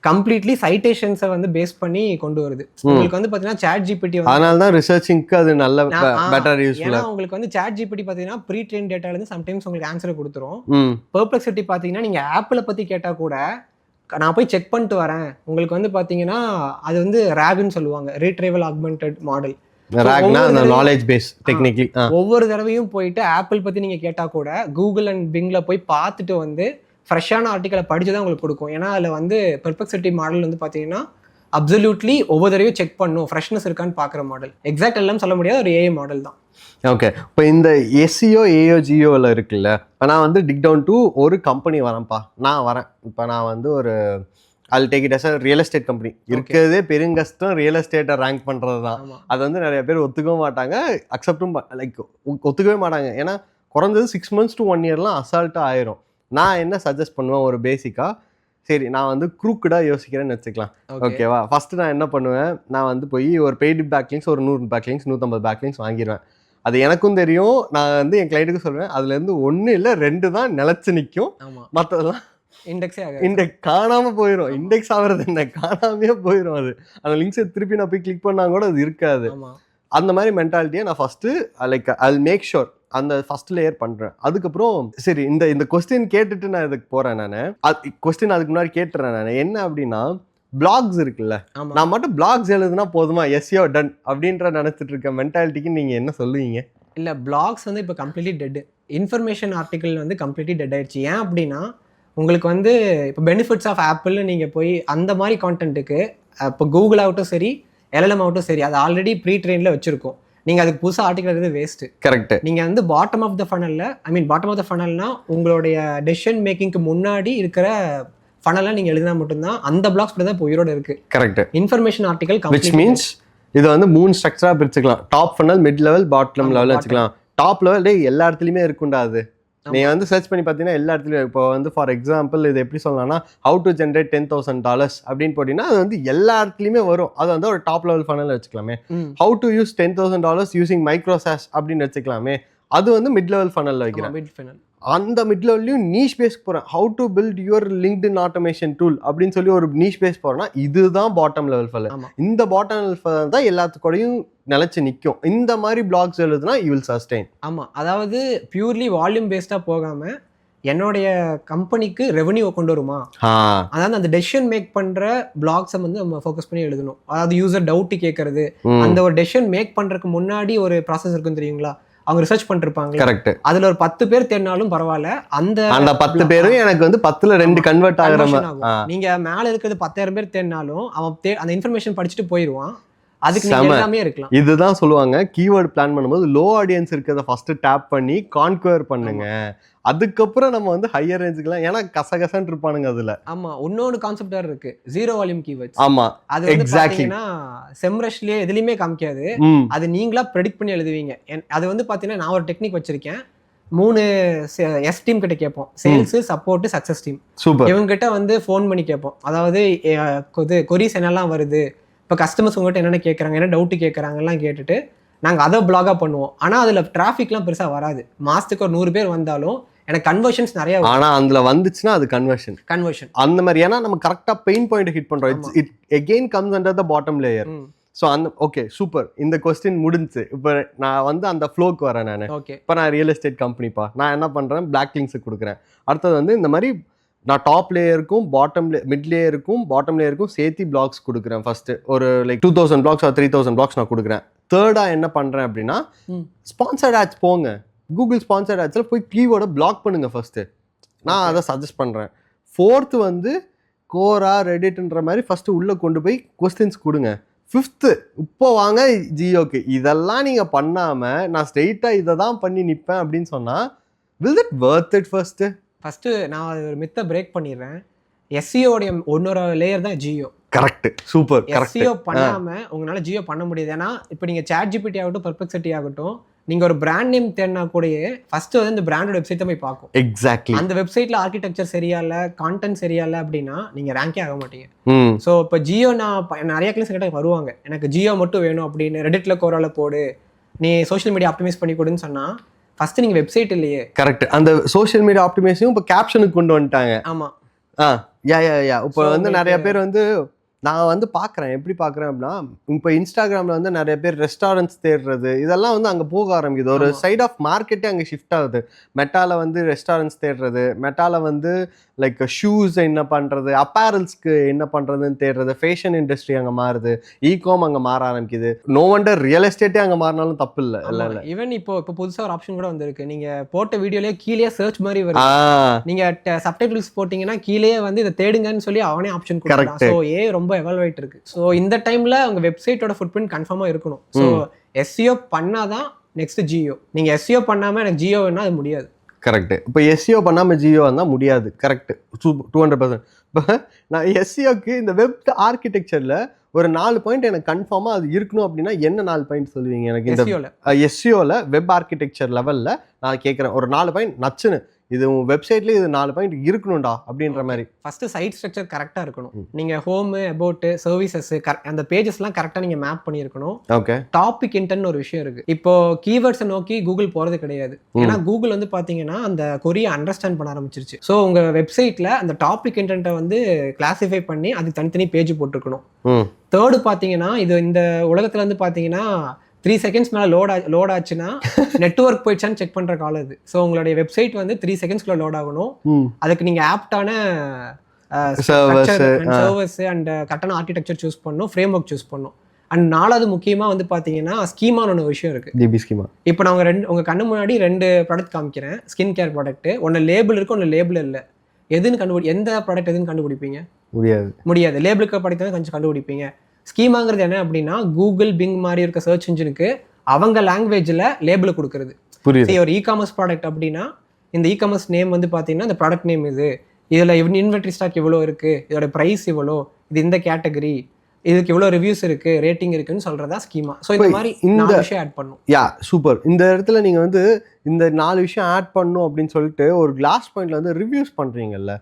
கம்ப்ளீட்லி சைட்டேஷன்ஸை வந்து பேஸ் பண்ணி கொண்டு வருது. உங்களுக்கு வந்து பார்த்தீங்கன்னா சாட் ஜிபிடி வந்து அதனால தான் ரிசர்ச்சிங்க்கு அது நல்ல பெட்டர் யூஸ்ஃபுல். ஏன்னா உங்களுக்கு வந்து சாட் ஜிபிடி பார்த்தீங்கன்னா ப்ரீ ட்ரெயின் டேட்டாலேருந்து சம்டைம்ஸ் உங்களுக்கு ஆன்சர் கொடுத்துரும். பெர்ப்ளெக்சிட்டி பார்த்தீங்கன்னா நீங்கள் ஆப்பில் பற்றி கேட்டால் கூட நான் போய் செக் பண்ணிட்டு வரேன், உங்களுக்கு வந்து பார்த்தீங்கன்னா அது வந்து RAG-ன்னு சொல்லுவாங்க, retrieval augmented model. Knowledge base technically ஒவ்வொரு தடவையும் போயிட்டு ஆப்பிள் பற்றி நீங்கள் கேட்டால் கூட கூகுள் அண்ட் பிங்ல போய் பார்த்துட்டு வந்து ஃப்ரெஷ்ஷான ஆர்டிக்கலை படிச்சு தான் உங்களுக்கு கொடுக்கும். ஏன்னா அதில் வந்து பெர்ப்ளெக்சிட்டி மாடல் வந்து பார்த்தீங்கன்னா அப்சல்யூட்லி ஒவ்வொரு தடவையும் செக் பண்ணும், ஃப்ரெஷ்னஸ் இருக்கான்னு பார்க்குற மாடல். எக்ஸாக்ட் எல்லாம் சொல்ல முடியாது, ஒரு ஏஐ மாடல் தான். ஓகே, இப்போ இந்த எஸ்சிஓ ஏஓ ஜியோவில் இருக்குல்ல, இப்போ நான் வந்து டிக் டவுன் டு ஒரு கம்பெனி வரேன்ப்பா, நான் வரேன். இப்போ நான் வந்து ஒரு I'll take it as a real estate company. இருக்கிறதே பெருங்கஷ்டம் ரியல் எஸ்டேட்டை ரேங்க் பண்ணுறது தான். அது வந்து நிறைய பேர் ஒத்துக்கவும் மாட்டாங்க, அக்செப்டும் லைக் ஒத்துக்கவே மாட்டாங்க. ஏன்னா குறைஞ்சது 6 months to 1 yearலாம் அசால்ட்டாக ஆயிரும். நான் என்ன சஜஸ்ட் பண்ணுவேன், ஒரு பேசிக்காக சரி நான் வந்து க்ரூக்கடாக யோசிக்கிறேன்னு வச்சுக்கலாம், ஓகேவா? ஃபஸ்ட்டு நான் என்ன பண்ணுவேன், நான் வந்து போய் ஒரு பெய்டு பேக்லிங்ஸ் ஒரு 100 பேக்லிங்ஸ் 150 பேக்லிங்ஸ் வாங்கிடுவேன். அது எனக்கும் தெரியும், நான் வந்து என் கிளைண்ட்டுக்கும் சொல்லுவேன், அதுலேருந்து 1 இல்லை 2 தான் நிலச்சி நிற்கும், மற்றதெல்லாம் இண்டெக்ஸ் காணாமல் போயிடும். இண்டெக்ஸ் ஆகிறது என்ன, காணாமையே போயிடும். அது அந்த லிங்க்ஸை திருப்பி நான் போய் கிளிக் பண்ணால் கூட அது இருக்காது. அந்த மாதிரி மென்டாலிட்டியை நான் first like I'll make sure அந்த ஃபர்ஸ்ட் லேயர் பண்ணுறேன். அதுக்கப்புறம் சரி இந்த கொஸ்டின் கேட்டுட்டு நான் இதுக்கு போகிறேன். நான் கொஸ்டின் அதுக்கு முன்னாடி கேட்டுறேன். நான் என்ன அப்படின்னா, பிளாக்ஸ் இருக்குல்ல, நான் மட்டும் பிளாக்ஸ் எழுதுனா போதுமா, எஸ்இஓ டன் அப்படின்ற நினைச்சிட்டு இருக்க மென்டாலிட்டிக்கு நீங்கள் என்ன சொல்லுவீங்க? இல்லை, பிளாக்ஸ் வந்து இப்போ கம்ப்ளீட்லி டெட். இன்ஃபர்மேஷன் ஆர்டிக்கல் வந்து கம்ப்ளீட்லி டெட் ஆயிடுச்சு. ஏன் அப்படின்னா உங்களுக்கு வந்து இப்போ பெனிஃபிட்ஸ் ஆஃப் ஆப்பிள்னு நீங்கள் போய் அந்த மாதிரி கான்டென்ட்டுக்கு இப்போ கூகுள் ஆகட்டும் சரி எல்எல்எம் ஆகட்டும் சரி, அது ஆல்ரெடி ப்ரீ ட்ரெயினில் வச்சுருக்கோம். நீங்கள் அதுக்கு புதுசாக ஆர்டிக்கல் எழுது வேஸ்ட்டு. கரெக்ட். நீங்கள் வந்து பாட்டம் ஆஃப் த ஃபனலில் பாட்டம் ஆஃப் த ஃபனல்னா உங்களுடைய டெசிஷன் மேக்கிங்க்கு முன்னாடி இருக்கிற ஃபனலாக நீங்கள் எழுதினா மட்டும்தான் அந்த பிளாக்ஸ் தான் இப்போ உயிரோடு இருக்குது. Correct. Information article which means இது வந்து 3 ஸ்ட்ரக்சராக பிரிச்சுக்கலாம். Top funnel, mid level, bottom level வச்சுக்கலாம். டாப் லெவல் எல்லா இடத்துலையுமே இருக்குண்டா. அது நீங்கள் வந்து சர்ச் பண்ணி பார்த்தீங்கன்னா எல்லா இடத்துலையும். இப்போ வந்து ஃபார் எக்ஸாம்பிள் இது எப்படி சொல்லலாம்னா, ஹவு டு ஜென்ரேட் $10,000 அப்படின்னு போட்டிங்கன்னா அது வந்து எல்லா இடத்துலையுமே வரும். அது வந்து ஒரு டாப் லெவல் ஃபனல் வச்சுக்கலாமே. How to use $10,000 using micro SaaS அப்படின்னு வச்சுக்கலாமே, அது வந்து மிட் லெவல் ஃபனலில் வைக்கிறேன். அந்த மிட் லெவல்லையும் நீஷ் பேஸ் போகிறேன், how to build your LinkedIn automation tool அப்படின்னு சொல்லி ஒரு நீஷ் பேஸ் போகிறேன்னா இதுதான் பாட்டம் லெவல் ஃபல். இந்த பாட்டம் லெவல் ஃபல் தான் எல்லாத்துக்கூடையும் நிலைச்சு நிற்கும். இந்த மாதிரி பிளாக்ஸ் எழுதுனா யூ வில் சஸ்டெயின். ஆமாம், அதாவது பியூர்லி வால்யூம் பேஸ்டாக போகாமல் என்னுடைய கம்பெனிக்கு ரெவன்யூ கொண்டு வருமா, அதாவது அந்த டெசிஷன் மேக் பண்ற பிளாக்ஸை வந்து நம்ம ஃபோக்கஸ் பண்ணி எழுதணும். அதாவது யூசர் டவுட் கேட்கறது, அந்த ஒரு டெசிஷன் மேக் பண்றதுக்கு முன்னாடி ஒரு ப்ராசஸ் இருக்கும் தெரியுங்களா, அவங்க ரிசர்ச் பண்ணிருப்பாங்க. கரெக்ட். அதுல ஒரு 10 பேர் தேடினாலும் பரவாயில்ல, அந்த 10 பேரும் எனக்கு வந்து 10ல 2 கன்வெர்ட் ஆகுற மாதிரி. நீங்க மேல இருக்கிறது 10,000 பேர் தேடினாலும் அவன் அந்த இன்ஃபர்மேஷன் படிச்சுட்டு போயிடுவான். அதுக்கு நீங்க எல்லாமே இருக்கலாம். இதுதான் சொல்லுவாங்க கீவேர்ட் பிளான் பண்ணும்போது லோ ஆடியன்ஸ் இருக்கிறத ஃபர்ஸ்ட் டேப் பண்ணி கான்குவர் பண்ணுங்க, அதுக்கப்புறம் நம்ம வந்து ஹையர் ரேஞ்சுக்குலாம், ஏன்னா கசகசன்னு இருப்பானுங்க அதுல. ஆமா, இன்னொரு கான்செப்ட் இருக்கு, ஜீரோ வால்யூம் கீவேர்ட்ஸ். ஆமா, அது வந்து பாத்தீங்கன்னா செம்ரஷ்லயே எதுலயுமே காமிக்காது, அது நீங்களா ப்ரெடிக்ட் பண்ணி எழுதுவீங்க. அது வந்து பாத்தீங்கன்னா நான் ஒரு டெக்னிக் வச்சிருக்கேன். 3 எஸ் டீம் கிட்ட கேட்போம், சேல்ஸ், சப்போர்ட், சக்சஸ் டீம். இவங்க கிட்ட வந்து ஃபோன் பண்ணி கேட்போம், அதாவது கொரிஸ் என்னெல்லாம் வருது, இப்போ கஸ்டமர்ஸ் உங்கள்கிட்ட என்னென்ன கேட்குறாங்க, என்ன டவுட்டு கேட்குறாங்கலாம் கேட்டுட்டு நாங்கள் அதை பிளாகாக பண்ணுவோம். ஆனால் அதில் டிராஃபிக்லாம் பெருசாக வராது. மாதத்துக்கு ஒரு 100 பேர் வந்தாலும் எனக்கு கன்வர்ஷன்ஸ் நிறைய. ஆனால் அதில் வந்துச்சுன்னா அது கன்வர்ஷன் அந்த மாதிரி, ஏன்னா நம்ம கரெக்டாக பெயின் பாயிண்ட் ஹிட் பண்ணுறோம். It again comes under the bottom layer. So அந்த ஓகே சூப்பர், இந்த கொஸ்டின் முடிஞ்சு. இப்போ நான் வந்து அந்த ஃப்ளோக்கு வரேன். நான் இப்போ நான் ரியல் எஸ்டேட் கம்பெனிப்பா, நான் என்ன பண்ணுறேன், பிளாக் லிங்க்ஸுக்கு கொடுக்குறேன். அடுத்தது வந்து இந்த மாதிரி நான் டாப் லேயருக்கும் மிட் லேயருக்கும் சேர்த்து பிளாக்ஸ் கொடுக்குறேன். ஃபர்ஸ்ட் ஒரு லைக் 2000 பிளாக்ஸ் ஆர் 3000 பிளாக்ஸ் நான் கொடுக்குறேன். தேர்டா என்ன பண்றேன் அப்படின்னா, ஸ்பான்சர்ட் ஆட்ஸ் போங்க, கூகுள் ஸ்பான்சர்ட் ஆட்ஸ்ல போய் கீவேர்டை பிளாக் பண்ணுங்க ஃபர்ஸ்ட். நான் அதை சஜஸ்ட் பண்றேன். ஃபோர்த்து வந்து கோரா ரெடிட்ன்ற மாதிரி ஃபர்ஸ்ட் உள்ள கொண்டு போய் கொஸ்டின்ஸ் கொடுங்க. ஃபிஃப்த்து இப்போ வாங்க ஜியோக்கு. இதெல்லாம் நீங்க பண்ணாம நான் ஸ்ட்ரெயிட்டா இதை தான் பண்ணி நிற்பேன் அப்படின்னு சொன்னா will that worth it? First நான் ஒரு மித்தை பிரேக் பண்ணிடுறேன். எஸ்சிஓடைய இன்னொரு லேயர் தான் ஜியோ. Correct, super. எஸ்சிஓ பண்ணாம உங்களால ஜியோ பண்ண முடியாது. ஏன்னா இப்போ நீங்க சாட் ஜிபிடி ஆகட்டும், பெர்ப்ளெக்சிட்டி ஆகட்டும், நீங்க ஒரு பிராண்ட் நேம் தேடினா கூடயே ஃபர்ஸ்ட் வந்து இந்த பிராண்டோட வெப்சைட் தான் போய் பார்க்கும். எக்ஸாக்ட்லி. அந்த வெப்சைட்ல ஆர்கிடெக்சர் சரியா இல்ல, கான்டென்ட் சரியா இல்ல அப்படின்னா நீங்க ரேங்கே ஆக மாட்டீங்க. ஸோ இப்போ ஜியோ நான் நிறைய கிளாஸ் கிட்ட வருவாங்க, எனக்கு ஜியோ மட்டும் வேணும் அப்படின்னு, ரெடிட்ல கோரால போடு, நீ சோஷியல் மீடியா ஆப்டிமைஸ் பண்ணி கொடுன்னு சொன்னா ஃபர்ஸ்ட் நீங்க வெப்சைட் இல்லையே. கரெக்ட். அந்த சோஷியல் மீடியா ஆப்டிமைஸையும் இப்போ கேப்ஷனுக்கு கொண்டு வந்துட்டாங்க. ஆமா. இப்போ வந்து நிறைய பேர் வந்து நான் வந்து பார்க்குறேன், எப்படி பார்க்குறேன் அப்படின்னா, இப்போ இன்ஸ்டாகிராமில் வந்து நிறைய பேர் ரெஸ்டாரண்ட்ஸ் தேடுறது இதெல்லாம் வந்து அங்கே போக ஆரம்பிக்குது. ஒரு சைட் ஆஃப் மார்க்கெட்டே அங்கே ஷிஃப்ட் ஆகுது. மெட்டாவில் வந்து ரெஸ்டாரண்ட்ஸ் தேடுறது, மெட்டாவில் வந்து லைக் ஷூஸ் என்ன பண்ணுறது, அப்பேரல்ஸ்க்கு என்ன பண்ணுறதுன்னு தேடுறது, ஃபேஷன் இண்டஸ்ட்ரி அங்கே மாறுது, ஈகாம் அங்கே மாற ஆரம்பிக்குது. நோ வண்டர் ரியல் எஸ்டேட்டே அங்கே மாறினாலும் தப்பு இல்லை. இல்லை ஈவன் இப்போ புதுசாக ஒரு ஆப்ஷன் கூட வந்திருக்கு. நீங்கள் போட்ட வீடியோலேயே கீழே சர்ச் மாதிரி வருது. நீங்கள் சப்டைட்டில்ஸ் போட்டிங்கன்னா கீழே வந்து இதை தேடுங்கன்னு சொல்லி அவனே ஆப்ஷன் கொடுக்குறான். ஸோ ரொம்ப எவால்வேட் இருக்கு. ஸோ இந்த டைம்ல உங்க வெப்சைட்டோட ஃபுட்பிரிண்ட் கன்ஃபார்மா இருக்கணும். ஸோ எஸ்சிஓ பண்ணாதான் நெக்ஸ்ட் ஜியோ. நீங்க எஸ்சிஓ பண்ணாம எனக்கு ஜியோ வேணா அது முடியாது. கரெக்ட். இப்போ எஸ்சிஓ பண்ணாம ஜியோ வந்தால் முடியாது. கரெக்ட், 200%. இப்போ நான் எஸ்சிஓக்கு இந்த வெப் ஆர்கிடெக்சர்ல ஒரு 4 பாயிண்ட் எனக்கு கன்ஃபார்மா அது இருக்கணும் அப்படின்னா என்ன 4 பாயிண்ட் சொல்லுவீங்க எனக்கு? இந்த எஸ்சிஓல வெப் ஆர்கிடெக்சர் லெவல்ல நான் கேட்குறேன், ஒரு 4 பாயிண்ட் நச்சுன்னு இது உங்க வெப்சைட்ல இது 4 பாயிண்ட் இருக்கணும்டா அப்படின்ற மாதிரி. ஃபர்ஸ்ட் சைட் ஸ்ட்ரக்சர் கரெக்டா இருக்கணும். நீங்க ஹோம், அபவுட், சர்வீசஸ் அந்த பேஜஸ்லாம் கரெக்டா நீங்க மேப் பண்ணியிருக்கணும். ஓகே. டாபிக் இன்டென்ட் ஒரு விஷயம் இருக்கு. இப்போ கீவேர்ட்ஸை நோக்கி கூகுள் போறது கிடையாது. ஏன்னா கூகுள் வந்து பாத்தீங்கன்னா அந்த கொரியை அண்டர்ஸ்டாண்ட் பண்ண ஆரம்பிச்சிருச்சு. ஸோ உங்க வெப்சைட்ல அந்த டாபிக் இன்டென்ட்டை வந்து கிளாசிஃபை பண்ணி அது தனித்தனி பேஜ் போட்டுருக்கணும். தேர்டு பாத்தீங்கன்னா இது இந்த உலகத்துல வந்து பாத்தீங்கன்னா 3 செகண்ட்ஸ் மேலே லோட் ஆச்சுன்னா நெட்வொர்க் போயிடுச்சான்னு செக் பண்ணுற காலம் இது. ஸோ உங்களுடைய வெப்சைட் வந்து 3 செகண்ட்ஸ்க்குள்ள லோட் ஆகணும். அதுக்கு நீங்கள் ஆப்டான சர்வர்ஸ் அண்ட் கரெக்டான ஆர்கிடெக்சர் சூஸ் பண்ணணும், ஃப்ரேம் ஒர்க் சூஸ் பண்ணணும். அண்ட் 4வது முக்கியமாக வந்து பார்த்தீங்கன்னா ஸ்கீமான்னு ஒன்று விஷயம் இருக்குது. DB schema. இப்போ நான் உங்கள் கண்ணு முன்னாடி 2 ப்ராடக்ட் காமிக்கிறேன், ஸ்கின் கேர் ப்ராடக்ட். ஒன்று லேபிள் இருக்குது, ஒன்று லேபிள் இல்லை. எந்த ப்ராடக்ட் எதுன்னு கண்டுபிடிப்பீங்க? முடியாது. லேபிளுக்கு ப்ராடக்ட் தான் கொஞ்சம் கண்டுபிடிப்பீங்க. ஸ்கீமாங்கிறது என்ன அப்படின்னா, கூகுள், பிங் மாதிரி இருக்க சர்ச் இன்ஜினுக்கு அவங்க லாங்குவேஜில் லேபிள் கொடுக்குறது. ஒரு இ-காமர்ஸ் ப்ராடக்ட் அப்படின்னா இந்த இ-காமர்ஸ் நேம் வந்து பார்த்தீங்கன்னா இந்த ப்ராடக்ட் நேம் இது, இதில் இன்வென்ட்ரி ஸ்டாக் இவ்வளோ இருக்குது, இதோட ப்ரைஸ் இவ்வளோ, இது இந்த கேட்டகரி, இதுக்கு இவ்வளோ ரிவ்யூஸ் இருக்குது, ரேட்டிங் இருக்குன்னு சொல்கிறதா ஸ்கீமா. ஸோ இந்த மாதிரி இந்த விஷயம் ஆட் பண்ணும். சூப்பர். இந்த இடத்துல நீங்கள் வந்து இந்த 4 விஷயம் ஆட் பண்ணும் அப்படின்னு சொல்லிட்டு ஒரு கிளாஸ் பாயிண்ட்ல வந்து ரிவ்யூஸ் பண்ணுறீங்கல்ல,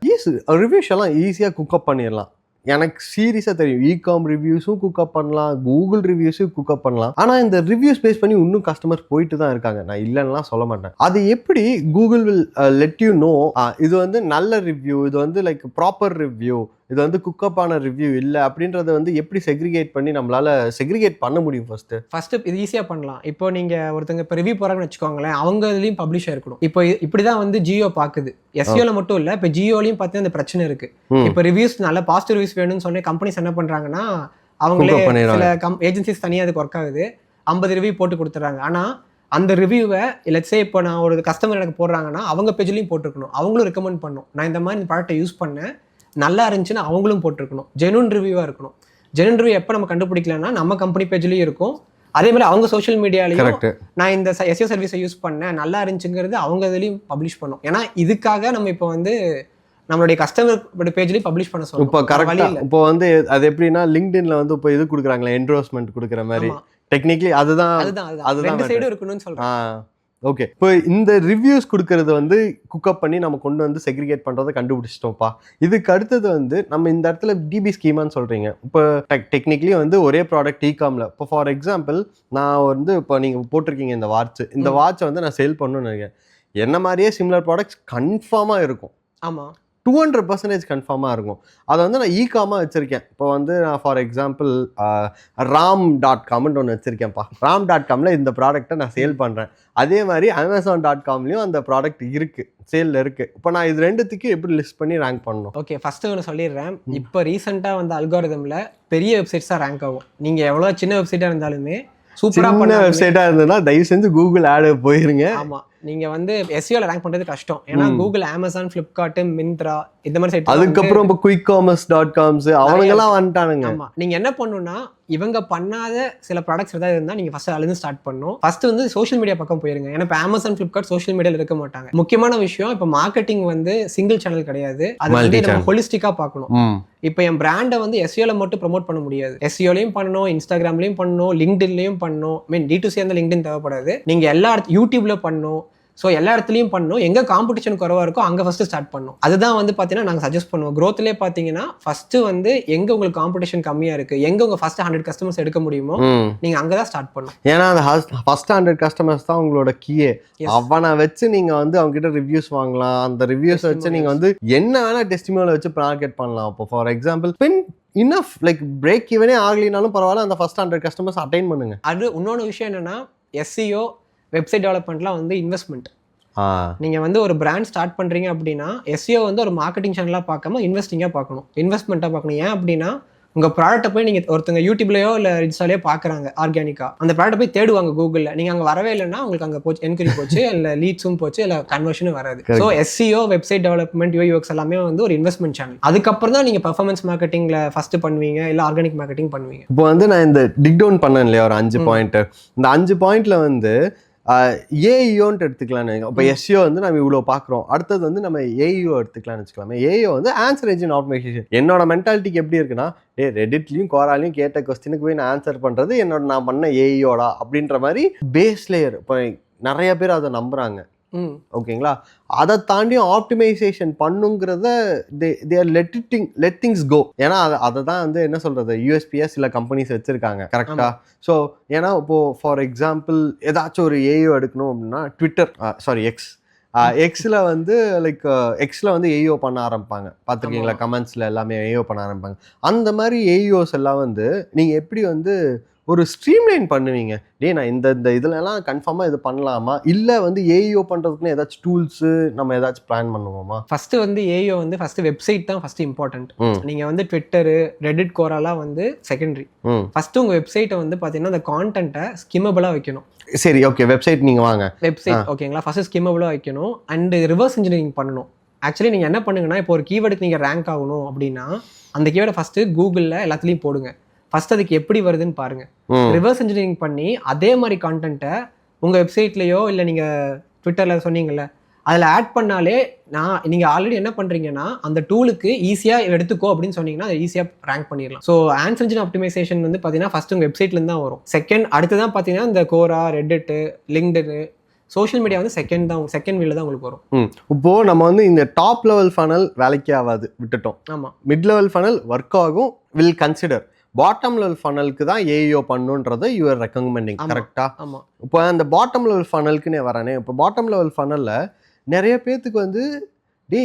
ரிவ்யூஸ் எல்லாம் ஈஸியாக குக்கப் பண்ணிடலாம். எனக்கு சீரியஸாக தெரியும் இகாம் ரிவ்யூஸும் குக்அப் பண்ணலாம், கூகுள் ரிவ்யூஸும் குக்அப் பண்ணலாம். ஆனால் இந்த ரிவ்யூஸ் பேஸ் பண்ணி இன்னும் கஸ்டமர்ஸ் போயிட்டு தான் இருக்காங்க. நான் இல்லைன்னுலாம் சொல்ல மாட்டேன். அது எப்படி Google will let you know இது வந்து நல்ல ரிவ்யூ, இது வந்து லைக் ப்ராப்பர் ரிவ்யூ, இது வந்து குக்அப் ஆன ரிவ்யூ இல்லை அப்படின்றத வந்து எப்படி செக்ரிகேட் பண்ணி நம்மளால செக்ரிகேட் பண்ண முடியும்? ஃபர்ஸ்ட் இது ஈஸியாக பண்ணலாம். இப்போ நீங்கள் ஒருத்தங்க இப்போ ரிவ்யூ போகிறாங்கன்னு வச்சுக்கோங்களேன், அவங்க இதுலேயும் பப்ளிஷ் ஆயிருக்கணும். இப்போ இப்படி தான் வந்து ஜியோ பார்க்குது. எஸ்இஓல மட்டும் இல்லை, இப்போ ஜியோலையும் பார்த்தீங்கன்னா இந்த பிரச்சனை இருக்கு. இப்போ ரிவ்யூஸ் நல்ல பாசிட்டிவ் ரிவ்யூஸ் வேணும்னு சொன்ன கம்பெனிஸ் என்ன பண்ணுறாங்கன்னா, அவங்களே சில ஏஜென்சிஸ் தனியாக அதுக்கு ஒர்க் ஆகுது, 50 ரிவ்யூ போட்டு கொடுத்துட்றாங்க. ஆனால் அந்த ரிவ்யூவை லெட்ஸே இப்போ நான் ஒரு கஸ்டமர் எனக்கு போடுறாங்கன்னா அவங்க பேஜ்லையும் போட்டிருக்கணும், அவங்களும் ரெக்கமெண்ட் பண்ணணும். நான் இந்த மாதிரி இந்த ப்ராடக்ட்டை யூஸ் பண்ணேன், நல்லா இருந்துச்சுன்னா அவங்களும் போட்டிருக்கணும். ஜெனுவன் ரிவ்யூவாக இருக்கணும். ஜெனுவன் ரிவ்யூ எப்போ நம்ம கண்டுபிடிக்கலன்னா நம்ம கம்பெனி பேஜ்லேயும் இருக்கும், அதே மாதிரி அவங்க சோஷியல் மீடியாலையும் நான் இந்த எஸ்இஓ சர்வீஸை யூஸ் பண்ணேன் நல்லா இருந்துச்சுங்கிறது அவங்க இதுலேயும் பப்ளிஷ் பண்ணும். ஏன்னா இதுக்காக நம்ம இப்போ வந்து நம்மளுடைய கஸ்டமர் பேஜ்லேயும் பப்ளிஷ் பண்ண சொல்லுவோம். இப்போ கரெக்டாக இப்போ வந்து அது எப்படின்னா லிங்க்டின்ல வந்து இப்போ இது கொடுக்குறாங்களே என்ட்ரோஸ்மெண்ட் கொடுக்குற மாதிரி டெக்னிக்கலி அதுதான் ரெண்டு சைடும் இருக்கணும்னு சொல்றேன். ஓகே, இப்போ இந்த ரிவ்யூஸ் கொடுக்கறது வந்து குக்அப் பண்ணி நம்ம கொண்டு வந்து செக்ரிகேட் பண்ணுறதை கண்டுபிடிச்சிட்டோம்ப்பா. இதுக்கு அடுத்தது வந்து நம்ம இந்த இடத்துல டிபி ஸ்கீமான்னு சொல்கிறீங்க. இப்போ டெக்னிக்கலி வந்து ஒரே ப்ராடக்ட் இகாமில் இப்போ ஃபார் எக்ஸாம்பிள் நான் வந்து இப்போ நீங்கள் போட்டிருக்கீங்க இந்த வாட்சை வந்து நான் சேல் பண்ணணும்னு நினைக்கிறேன். என்ன மாதிரியே சிமிலர் ப்ராடக்ட்ஸ் கன்ஃபார்மாக இருக்கும். ஆமாம், 200% கன்ஃபார்மாக இருக்கும். அதை வந்து நான் இகாமாக வச்சுருக்கேன். இப்போ வந்து நான் ஃபார் எக்ஸாம்பிள் ram.comன்னு ஒன்று வச்சுருக்கேன்ப்பா. ram.comல இந்த ப்ராடக்ட்டை நான் சேல் பண்ணுறேன். அதே மாதிரி amazon.comலையும் அந்த ப்ராடக்ட் இருக்குது, சேலில் இருக்குது. இப்போ நான் இது ரெண்டுத்துக்கும் எப்படி லிஸ்ட் பண்ணி ரேங்க் பண்ணணும்? ஓகே, ஃபஸ்ட்டு ஒன்று சொல்லிடுறேன். இப்போ ரீசெண்டாக வந்து அல்காரிதமில் பெரிய வெப்சைட்ஸாக ரேங்க் ஆகும். நீங்கள் எவ்வளோ சின்ன வெப்சைட்டாக இருந்தாலுமே சூப்பராக பண்ண வெப்சைட்டாக இருந்ததுன்னா தயவு செஞ்சு கூகுள் ஆடு போயிருங்க. ஆமாம், நீங்கள் வந்து எஸ்இஓல ரேங்க் பண்ணுறது கஷ்டம். ஏன்னா கூகுள், அமேசான், ஃப்ளிப்கார்ட், மிந்த்ரா இந்த மாதிரி சைட், அதுக்கப்புறம் இப்போ QuickCommerce.com அவங்கெல்லாம் வந்துட்டானுங்க. ஆமாம், நீங்கள் என்ன பண்ணணும்னா இவங்க பண்ணாத சில ப்ராடக்ட்ஸ் ஏதாவது இருந்தால் நீங்கள் ஃபஸ்ட்டு அதுலேருந்து ஸ்டார்ட் பண்ணணும். ஃபஸ்ட்டு வந்து சோஷியல் மீடியா பக்கம் போயிருங்க. ஏன்னா இப்போ அமேசான், ஃப்ளிப்கார்ட் சோஷியல் மீடியாவில் இருக்க மாட்டாங்க. முக்கியமான விஷயம், இப்போ மார்க்கெட்டிங் வந்து சிங்கிள் சேனல் கிடையாது, அது வந்து நம்ம ஹோலிஸ்டிக்காக பார்க்கணும். இப்போ என் பிராண்டை வந்து எஸ்இஓல மட்டும் ப்ரமோட் பண்ண முடியாது. எஸ்இஓலையும் பண்ணணும், இன்ஸ்டாகிராம்லையும் பண்ணணும், லிங்க்டின்லையும் பண்ணணும். டிடிசி அந்த லிங்க்டின் தேவைப்படாது. நீங்கள் எல்லா யூடியூப்ல பண்ணணும். ஸோ எல்லா இடத்துலையும் பண்ணணும். எங்கே காம்படிஷன் குறைவாக இருக்கோ அங்கே ஃபஸ்ட்டு ஸ்டார்ட் பண்ணணும். அதுதான் வந்து பார்த்தீங்கன்னா நாங்கள் சஜஸ்ட் பண்ணுவோம். க்ரோத்லேயே பார்த்தீங்கன்னா ஃபஸ்ட்டு வந்து எங்கே உங்களுக்கு காம்படிஷன் கம்மியாக இருக்குது, எங்கே உங்கள் ஃபஸ்ட்டு 100 கஸ்டமர்ஸ் எடுக்க முடியுமோ நீங்கள் அங்கே தான் ஸ்டார்ட் பண்ணணும். ஏன்னா அந்த ஃபஸ்ட் 100 கஸ்டமர்ஸ் தான் உங்களோட கீயே. அவனை வச்சு நீங்கள் வந்து அவங்ககிட்ட ரிவ்யூஸ் வாங்கலாம். அந்த ரிவ்யூஸ் வச்சு நீங்கள் வந்து என்ன வேணால் டெஸ்டிமோனியல் வச்சு மார்க்கெட் பண்ணலாம். இப்போ for example enough like break ஈவனே ஆகலினாலும் பரவாயில்ல, அந்த ஃபஸ்ட் 100 கஸ்டமர்ஸ் அட்டைன் பண்ணுங்க. அது இன்னொன்று விஷயம் என்னென்னா, எஸ்இஓ வெப்சைட் டெவலப்மெண்ட்லாம் வந்து இன்வெஸ்ட்மெண்ட். நீங்கள் வந்து ஒரு பிராண்ட் ஸ்டார்ட் பண்ணுறீங்க அப்படின்னா எஸ்இஓ வந்து ஒரு மார்க்கெட்டிங் சேனலாக பார்க்காம இன்வெஸ்டிங்காக பார்க்கணும், இன்வெஸ்ட்மெண்ட்டாக பார்க்கணும். ஏன் அப்படின்னா உங்கள் ப்ராடக்ட்டை போய் நீங்கள் ஒருத்தங்க யூடியூப்லையோ இல்லை இன்ஸ்டாலையோ பார்க்குறாங்க ஆர்கானிக்காக, அந்த ப்ராடக்ட் போய் தேடுவாங்க கூகுளில். நீங்கள் அங்கே வரவே இல்லைன்னா உங்களுக்கு அங்கே போச்சு என்கொயரி போச்சு, இல்லை லீட்ஸும் போச்சு, இல்லை கன்வர்ஷனும் வராது. So SEO website development, UX எல்லாமே வந்து ஒரு இன்வெஸ்ட்மெண்ட் சேனல். அதுக்கப்புறம் தான் நீங்கள் பெர்ஃபார்மன்ஸ் மார்க்கெட்டிங்கில் ஃபஸ்ட்டு பண்ணுவீங்க, இல்லை ஆர்கானிக் மார்க்கெட்டிங் பண்ணுவீங்க. இப்போ வந்து நான் இந்த டிக் டவுன் பண்ணேன் இல்லையா ஒரு 5 பாயிண்ட், இந்த 5 பாயிண்ட்ல வந்து ஏஇஓன்ட்டு எடுத்துக்கலான்னு. இப்போ எஸ்இஓ வந்து நம்ம இவ்வளோ பார்க்குறோம், அடுத்தது வந்து நம்ம ஏஇஓ எடுத்துக்கலாம்னு வச்சுக்கலாமே. ஏஇஓ வந்து ஆன்சர் என்ஜின் ஆட்டோமேஷன். என்னோட மென்டாலிட்டிக்கு எப்படி இருக்குன்னா, ரெடிட்லையும் கோராலையும் கேட்ட கொஸ்டினுக்கு போய் நான் ஆன்சர் பண்ணுறது நான் பண்ண ஏஇஓடா அப்படின்ற மாதிரி பேஸ் லேயர். இப்போ நிறைய பேர் அதை நம்புகிறாங்க. ஓகேங்களா, அதை தாண்டியும் ஆப்டிமைசேஷன் பண்ணுங்கிறத they are let things go. ஏன்னா அதை தான் வந்து என்ன சொல்றது, யூஎஸ்பிஎஸ் இல்லை கம்பெனிஸ் வச்சிருக்காங்க கரெக்டா. ஸோ ஏன்னா இப்போ ஃபார் எக்ஸாம்பிள் ஏதாச்சும் ஒரு ஏஇஓ எடுக்கணும் அப்படின்னா எக்ஸில் வந்து லைக் எக்ஸில் வந்து ஏஇஓ பண்ண ஆரம்பிப்பாங்க. பார்த்துருக்கீங்களா, கமெண்ட்ஸில் எல்லாமே ஏஇஓ பண்ண ஆரம்பிப்பாங்க. அந்த மாதிரி ஏஇஓஸ் எல்லாம் வந்து நீங்கள் எப்படி வந்து ஒரு ஸ்ட்ரீம்லைன் பண்ணுவீங்க? நான் இந்த இதுலலாம் கன்ஃபார்மாக இது பண்ணலாமா, இல்லை வந்து ஏஇஓ பண்ணுறதுக்குன்னு ஏதாச்சும் டூல்ஸு நம்ம ஏதாச்சும் பிளான் பண்ணுவோமா? ஃபஸ்ட்டு வந்து ஏஇஓ வந்து ஃபஸ்ட்டு வெப்சைட் தான் ஃபஸ்ட்டு இம்பார்ட்டன்ட். நீங்கள் வந்து ட்விட்டரு, ரெடிட், கோராலாம் வந்து செகண்டரி. ஃபஸ்ட்டு உங்கள் வெப்சைட்டை வந்து பார்த்தீங்கன்னா அந்த கான்டென்ட்டை ஸ்கிம்மபிளாக வைக்கணும். சரி, ஓகே, வெப்சைட் நீங்கள் வாங்க, வெப்சைட் ஓகேங்களா, ஃபஸ்ட்டு ஸ்கிம்மபிளாக வைக்கணும். அண்டு ரிவர்ஸ் இன்ஜினியரிங் பண்ணணும். ஆக்சுவலி நீங்கள் என்ன பண்ணுங்கன்னா, இப்போ ஒரு கீவேர்டுக்கு நீங்கள் ரேங்க் ஆகணும் அப்படின்னா அந்த கீவேர்டை ஃபஸ்ட்டு கூகுளில் எல்லாத்துலேயும் போடுங்க. ஃபர்ஸ்ட் அதுக்கு எப்படி வருதுன்னு பாருங்க. ரிவர்ஸ் இன்ஜினியரிங் பண்ணி அதே மாதிரி கான்டென்ட்டை உங்கள் வெப்சைட்லேயோ இல்லை நீங்கள் ட்விட்டரில் சொன்னீங்கல்ல அதில் ஆட் பண்ணாலே நீங்கள் ஆல்ரெடி என்ன பண்ணுறீங்கன்னா அந்த டூலுக்கு ஈஸியாக எடுத்துக்கோ அப்படின்னு சொன்னீங்கன்னா அதை ஈஸியாக ரேங்க் பண்ணிடலாம். ஸோ ஆன்சர் இன்ஜின் ஆப்டிமைசேஷன் வந்து பார்த்தீங்கன்னா ஃபஸ்ட்டு உங்கள் வெப்சைட்லேருந்து தான் வரும். செகண்ட் அடுத்து தான் பார்த்தீங்கன்னா இந்த கோரா, ரெடிட்டு, லிங்க்டின், சோஷியல் மீடியா வந்து செகண்ட் வீல தான் உங்களுக்கு வரும். இப்போ நம்ம வந்து இந்த டாப் லெவல் ஃபனல் வேலைக்கு ஆகாது விட்டுட்டோம். ஆமாம். மிட் லெவல் ஃபனல் ஒர்க் ஆகும், வில் கன்சிடர். பாட்டம் லெவல் ஃபனலுக்கு தான் ஏஇஓ பண்ணுன்றதை யூஆர் ரெக்கமெண்டிங், கரெக்டா? ஆமாம். இப்போ அந்த பாட்டம் லெவல் ஃபனலுக்குன்னே வரானே, இப்போ பாட்டம் லெவல் ஃபனலில் நிறைய பேர்த்துக்கு வந்து